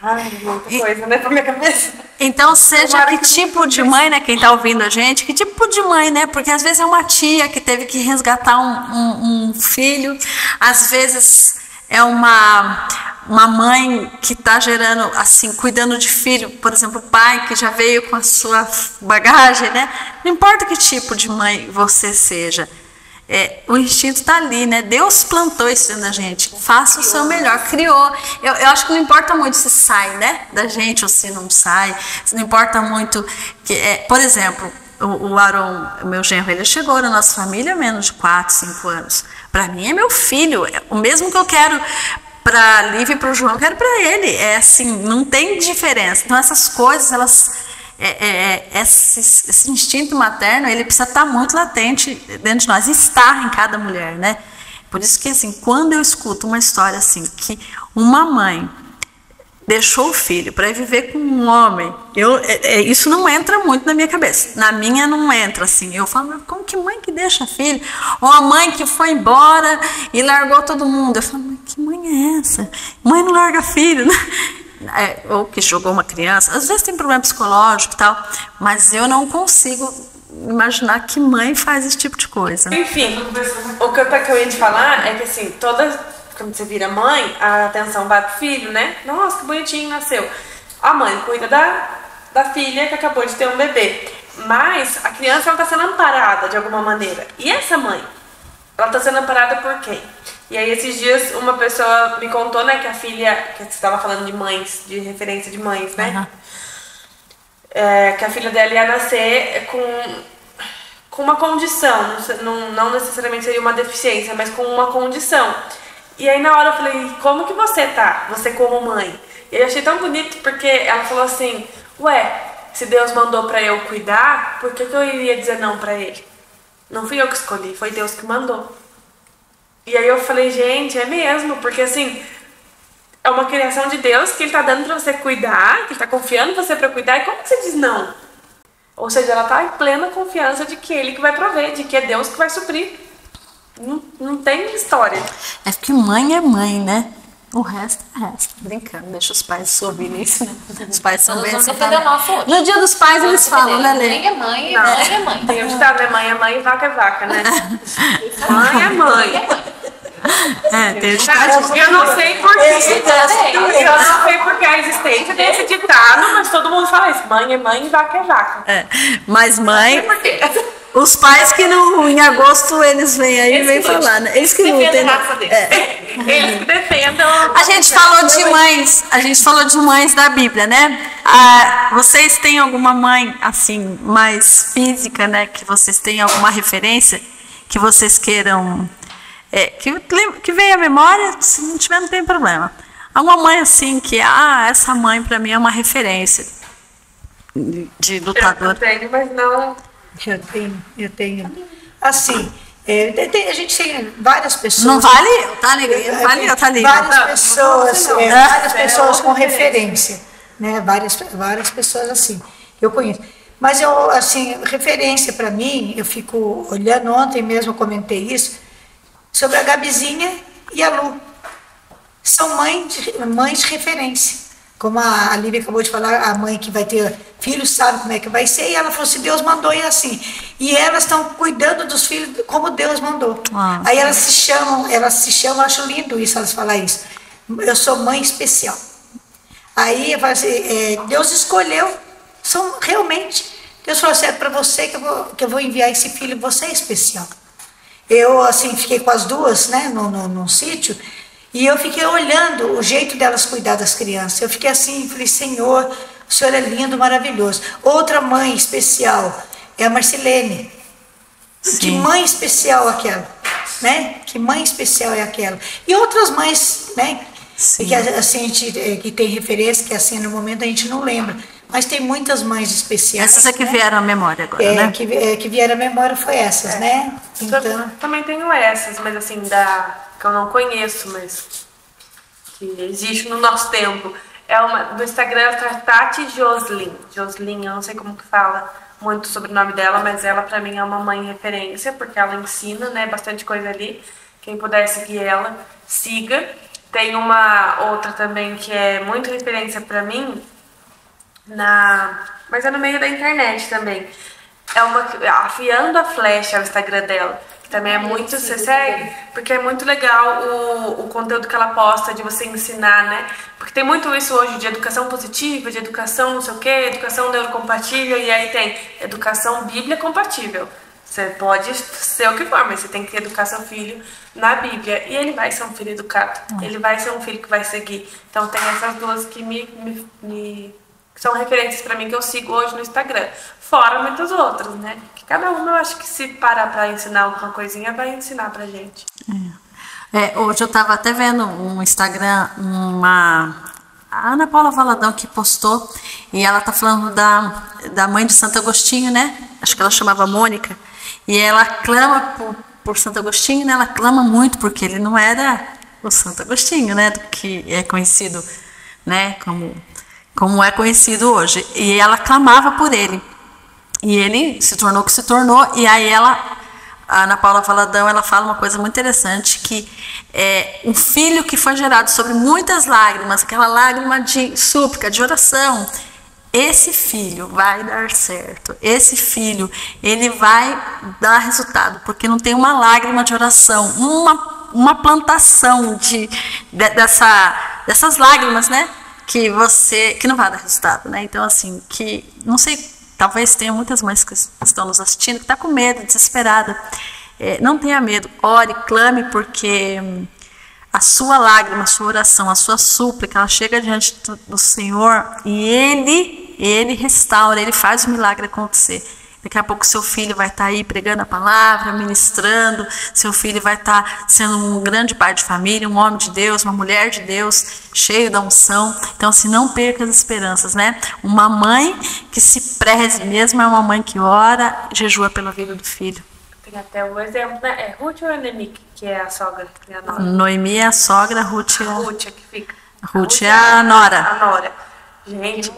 Ai, muita coisa, né, pra minha cabeça. Então, seja que tipo de mãe, né, quem tá ouvindo a gente, que tipo de mãe, né, porque às vezes é uma tia que teve que resgatar um filho, às vezes é uma mãe que tá gerando, assim, cuidando de filho, por exemplo, o pai que já veio com a sua bagagem, né, não importa que tipo de mãe você seja, o instinto está ali, né? Deus plantou isso dentro da gente. Faça o seu melhor, criou. Eu acho que não importa muito se sai, né, da gente ou se não sai. Não importa muito que, por exemplo, o Aron, o meu genro, ele chegou na nossa família há menos de 4, 5 anos. Para mim é meu filho. O mesmo que eu quero para a Lívia e para o João, eu quero para ele. É assim, não tem diferença. Então essas coisas, elas esse instinto materno, ele precisa estar muito latente dentro de nós, estar em cada mulher, né? Por isso que, assim, quando eu escuto uma história assim, que uma mãe deixou o filho para viver com um homem, isso não entra muito na minha cabeça. Na minha não entra, assim. Eu falo, como que mãe que deixa filho? Ou a mãe que foi embora e largou todo mundo. Eu falo, mas que mãe é essa? Mãe não larga filho, né? Ou que jogou uma criança, às vezes tem problema psicológico e tal, mas eu não consigo imaginar que mãe faz esse tipo de coisa. Enfim, o que eu ia te falar é que assim, quando você vira mãe, a atenção vai pro filho, né? Nossa, que bonitinho, nasceu. A mãe cuida da filha que acabou de ter um bebê, mas a criança ela tá sendo amparada de alguma maneira. E essa mãe, ela tá sendo amparada por quem? E aí esses dias uma pessoa me contou, né, que a filha, que você estava falando de mães, de referência de mães, né? Que a filha dela ia nascer com uma condição, não necessariamente seria uma deficiência, mas com uma condição. E aí na hora eu falei, como que você tá? Você como mãe? E eu achei tão bonito porque ela falou assim, se Deus mandou pra eu cuidar, por que eu iria dizer não pra ele? Não fui eu que escolhi, foi Deus que mandou. E aí eu falei, gente, é mesmo, porque assim, é uma criação de Deus que Ele tá dando pra você cuidar, que Ele tá confiando em você pra cuidar, e como que você diz não? Ou seja, ela tá em plena confiança de que Ele que vai prover, de que é Deus que vai suprir. Não tem história. É porque mãe é mãe, né? O resto é resto. Brincando, deixa os pais ouvirem isso, né? Os pais são bem assim. No dia dos pais eles falam, né, Lê? Mãe é mãe, mãe é mãe. Tem o ditado, né? Mãe é mãe, vaca é vaca, né? Mãe é mãe. Tem o ditado. Eu não sei porquê. Eu não sei porque a existência desse ditado, mas todo mundo fala isso. Mãe é mãe, vaca é vaca. Mas mãe... Os pais que em agosto eles vêm aí e vêm falar, né? Eles que lutem. Eles que defendam. A gente falou de mães da Bíblia, né? Vocês têm alguma mãe, assim, mais física, né? Que vocês têm alguma referência que vocês queiram... que venha à memória, se não tiver, não tem problema. Alguma mãe, assim, que... essa mãe, para mim, é uma referência de lutadora. Eu tenho, mas não... Eu tenho. Assim, a gente tem várias pessoas. Não vale eu, tá, Alegria? Não vale eu, tá, Alegria? Várias pessoas com referência, né? Várias pessoas assim, eu conheço. Mas eu, assim, referência para mim, eu fico olhando, ontem mesmo eu comentei isso, sobre a Gabizinha e a Lu. São mães de referência. Como a Lívia acabou de falar, a mãe que vai ter filhos sabe como é que vai ser, e ela falou assim, Deus mandou e é assim. E elas estão cuidando dos filhos como Deus mandou. Aí elas se chamam, eu acho lindo isso, elas falam isso. Eu sou mãe especial. Aí eu falo assim, Deus escolheu, são realmente, Deus falou assim, é para você que eu vou enviar esse filho, você é especial. Eu, assim, fiquei com as duas, né, num sítio, e eu fiquei olhando o jeito delas cuidar das crianças. Eu fiquei assim, falei, Senhor, o Senhor é lindo, maravilhoso. Outra mãe especial é a Marcilene. Sim. Que mãe especial aquela, né? Que mãe especial é aquela. E outras mães, né? Sim. Que assim, que tem referência, que assim, no momento a gente não lembra. Mas tem muitas mães especiais. Essas é que vieram à memória agora, né? Que vieram à memória foi essas, né? Então... Também tenho essas, mas assim, que eu não conheço, mas que existe no nosso tempo. É uma do Instagram, Tati Joslin. Joslin, eu não sei como que fala muito sobre o nome dela, mas ela pra mim é uma mãe referência, porque ela ensina, né, bastante coisa ali. Quem puder seguir ela, siga. Tem uma outra também que é muito referência pra mim, mas é no meio da internet também. É Afiando a Flecha, é o Instagram dela. Que também é muito, você segue? Porque é muito legal o conteúdo que ela posta de você ensinar, né? Porque tem muito isso hoje de educação positiva, de educação não sei o quê, educação neurocompatível, e aí tem educação bíblia compatível. Você pode ser o que for, mas você tem que educar seu filho na Bíblia. E ele vai ser um filho educado. Ele vai ser um filho que vai seguir. Então tem essas duas que que são referências para mim que eu sigo hoje no Instagram. Fora muitas outras, né? Que cada uma eu acho que se parar para ensinar alguma coisinha, vai ensinar pra gente. Hoje eu estava até vendo um Instagram, a Ana Paula Valadão que postou, e ela tá falando da mãe de Santo Agostinho, né? Acho que ela chamava Mônica. E ela clama por Santo Agostinho, né? Ela clama muito, porque ele não era o Santo Agostinho, né? Do que é conhecido, né? Como é conhecido hoje. E ela clamava por ele. E ele se tornou o que se tornou. E aí a Ana Paula Valadão, ela fala uma coisa muito interessante, que é um filho que foi gerado sobre muitas lágrimas, aquela lágrima de súplica, de oração. Esse filho vai dar certo. Esse filho, ele vai dar resultado, porque não tem uma lágrima de oração, uma plantação dessas lágrimas, né? Que não vai dar resultado, né? Então, assim, que não sei, talvez tenha muitas mães que estão nos assistindo que estão com medo, desesperada. Não tenha medo, ore, clame, porque a sua lágrima, a sua oração, a sua súplica, ela chega diante do Senhor e Ele restaura, Ele faz o milagre acontecer. Daqui a pouco seu filho vai estar aí pregando a palavra, ministrando, seu filho vai estar sendo um grande pai de família, um homem de Deus, uma mulher de Deus, cheio da unção. Então, assim, não perca as esperanças, né? Uma mãe que se preze mesmo é uma mãe que ora, jejua pela vida do filho. Tem até o exemplo, né? É Ruth ou Noemi, que é a sogra? É a nora. Noemi é a sogra, Ruth é... Ruth é que fica. Ruth é a nora. A nora. Gente,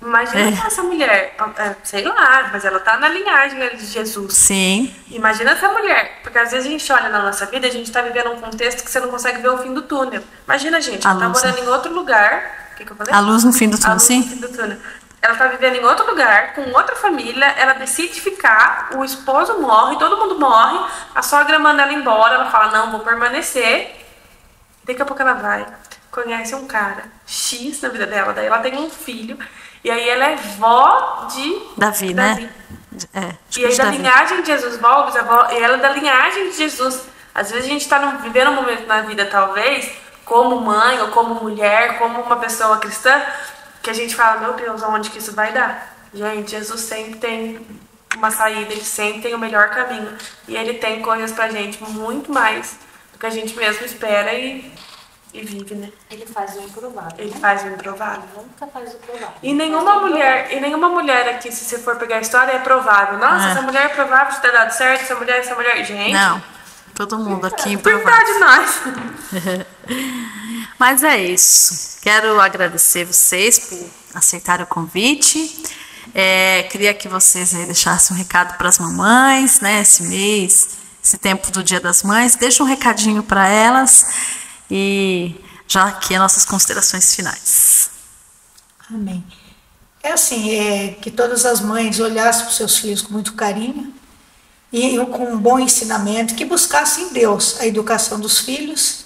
imagina essa mulher, sei lá, mas ela tá na linhagem de Jesus. Sim. Imagina essa mulher, porque às vezes a gente olha na nossa vida, a gente tá vivendo um contexto que você não consegue ver o fim do túnel. Imagina, gente, ela tá morando em outro lugar. O que eu falei? A luz no fim do túnel, a luz sim. No fim do túnel. Ela tá vivendo em outro lugar, com outra família, ela decide ficar, o esposo morre, todo mundo morre, a sogra manda ela embora, ela fala, não, vou permanecer. Daqui a pouco ela vai, conhece um cara X na vida dela, daí ela tem um filho, e aí ela é vó de Davi, né? E aí da linhagem de Jesus, e ela é da linhagem de Jesus. Às vezes a gente está vivendo um momento na vida, talvez, como mãe ou como mulher, como uma pessoa cristã, que a gente fala, meu Deus, aonde que isso vai dar? Gente, Jesus sempre tem uma saída, ele sempre tem o melhor caminho. E ele tem coisas pra gente muito mais do que a gente mesmo espera e vive, né? Ele faz o improvável. Ele faz o improvável. Nunca faz o provável. E nenhuma mulher aqui, se você for pegar a história, é provável. Nossa, essa mulher é provável de ter dado certo, essa mulher... Gente... Não, todo mundo aqui é improvável. Verdade, nós. Mas é isso. Quero agradecer vocês por aceitarem o convite. Queria que vocês aí deixassem um recado para as mamães, né? Esse mês, esse tempo do Dia das Mães. Deixa um recadinho para elas e já aqui as nossas considerações finais. Amém. É assim, que todas as mães olhassem para os seus filhos com muito carinho e com um bom ensinamento, que buscassem em Deus a educação dos filhos,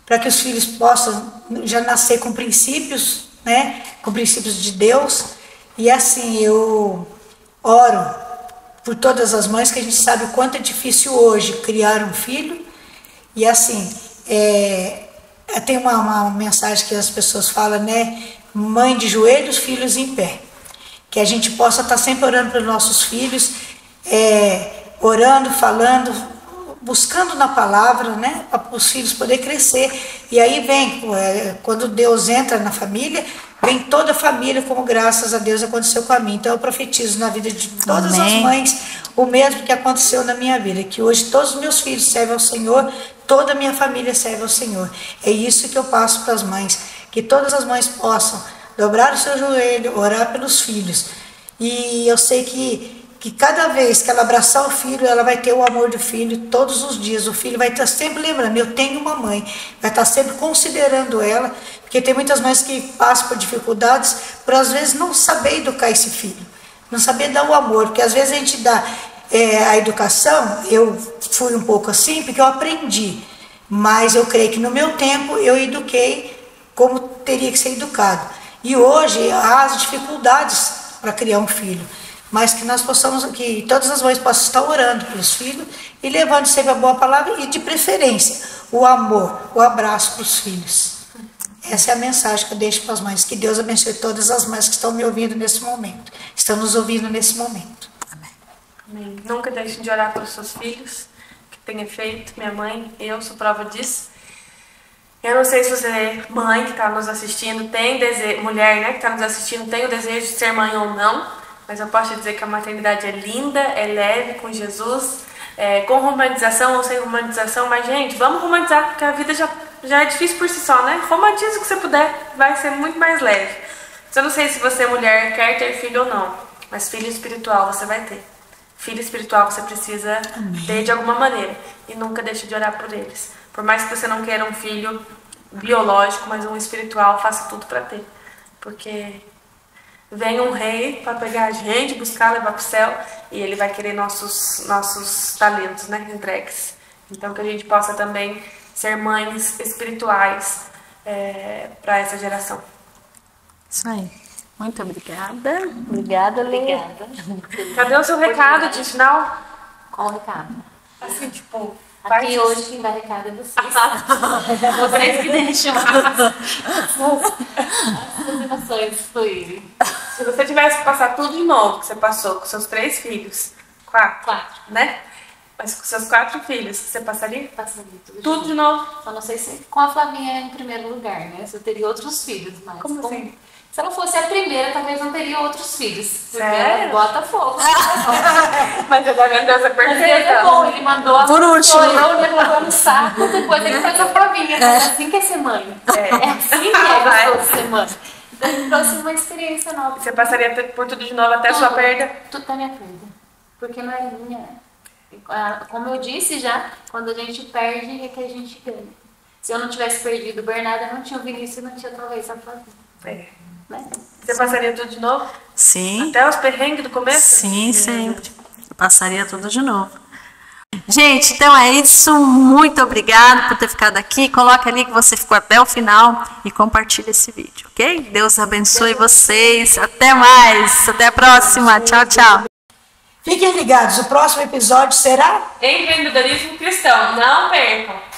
para que os filhos possam já nascer com princípios, né? Com princípios de Deus. E assim, eu oro por todas as mães, que a gente sabe o quanto é difícil hoje criar um filho. E assim, tem uma mensagem que as pessoas falam, né? Mãe de joelhos, filhos em pé. Que a gente possa estar sempre orando pelos nossos filhos, orando, falando, buscando na palavra, né? Para os filhos poderem crescer. E aí vem, quando Deus entra na família, vem toda a família, como graças a Deus aconteceu com a mim. Então eu profetizo na vida de todas as mães o mesmo que aconteceu na minha vida, que hoje todos os meus filhos servem ao Senhor, toda a minha família serve ao Senhor. É isso que eu passo para as mães, que todas as mães possam dobrar o seu joelho, orar pelos filhos. E eu sei que cada vez que ela abraçar o filho, ela vai ter o amor do filho todos os dias. O filho vai estar sempre lembrando, eu tenho uma mãe, vai estar sempre considerando ela, porque tem muitas mães que passam por dificuldades por às vezes não saber educar esse filho, não saber dar o amor, porque às vezes a gente dá a educação. Eu fui um pouco assim, porque eu aprendi, mas eu creio que no meu tempo eu eduquei como teria que ser educado. E hoje há as dificuldades para criar um filho, mas que nós possamos, que todas as mães possam estar orando pelos filhos e levando sempre a boa palavra e, de preferência, o amor, o abraço para os filhos. Essa é a mensagem que eu deixo para as mães. Que Deus abençoe todas as mães que estão me ouvindo nesse momento, estão nos ouvindo nesse momento. Amém. Amém. Nunca deixem de orar pelos seus filhos, que tem efeito. Minha mãe, eu sou prova disso. Eu não sei se você, mãe que está nos assistindo, tem desejo, mulher, né, que está nos assistindo, tem o desejo de ser mãe ou não, mas eu posso te dizer que a maternidade é linda, é leve com Jesus, com romantização ou sem romantização, mas gente, vamos romantizar, porque a vida já é difícil por si só, né? Romantiza o que você puder, vai ser muito mais leve. Eu não sei se você, mulher, quer ter filho ou não, mas filho espiritual você vai ter. Filho espiritual você precisa ter de alguma maneira, e nunca deixe de orar por eles. Por mais que você não queira um filho biológico, mas um espiritual, faça tudo para ter. Porque vem um rei para pegar a gente, buscar, levar para o céu, e ele vai querer nossos talentos, né, entregues. Então que a gente possa também ser mães espirituais para essa geração. Isso aí. Muito obrigada. Obrigada, Lu. Cadê o seu recado de final? Qual o recado? Assim, tipo... Aqui hoje quem dá recado é vocês. Vocês que deixam as suas emoções fluírem. Se você tivesse que passar tudo de novo que você passou com seus 3 filhos, 4, né? Mas com seus 4 filhos, você passaria? Passaria tudo de novo. Só não sei se com a Flavinha em primeiro lugar, né? Se eu teria outros filhos, mas... Como assim? Se ela fosse a primeira, talvez não teria outros filhos. Sério? Bota fogo. Mas eu tô vendo Deus é perfeita. Mas Deus é bom, ele mandou a por último. Eu levou no saco, depois ele fez a Flavinha. É assim que é ser mãe. É assim que é gostoso ser mãe. Então ele trouxe uma experiência nova. Você passaria por tudo de novo até a sua perda? Tudo da minha perda. Porque não é minha, né? Como eu disse já, quando a gente perde é que a gente ganha. Se eu não tivesse perdido o Bernardo, eu não tinha o Vinícius, não tinha talvez a Flavinha. Né? Você passaria tudo de novo? Sim. Até os perrengues do começo? Sim, sempre. Eu passaria tudo de novo. Gente, então é isso. Muito obrigada por ter ficado aqui. Coloca ali que você ficou até o final e compartilha esse vídeo, ok? Deus abençoe vocês. Até mais. Até a próxima. Tchau, tchau. Fiquem ligados, o próximo episódio será Empreendedorismo cristão. Não percam!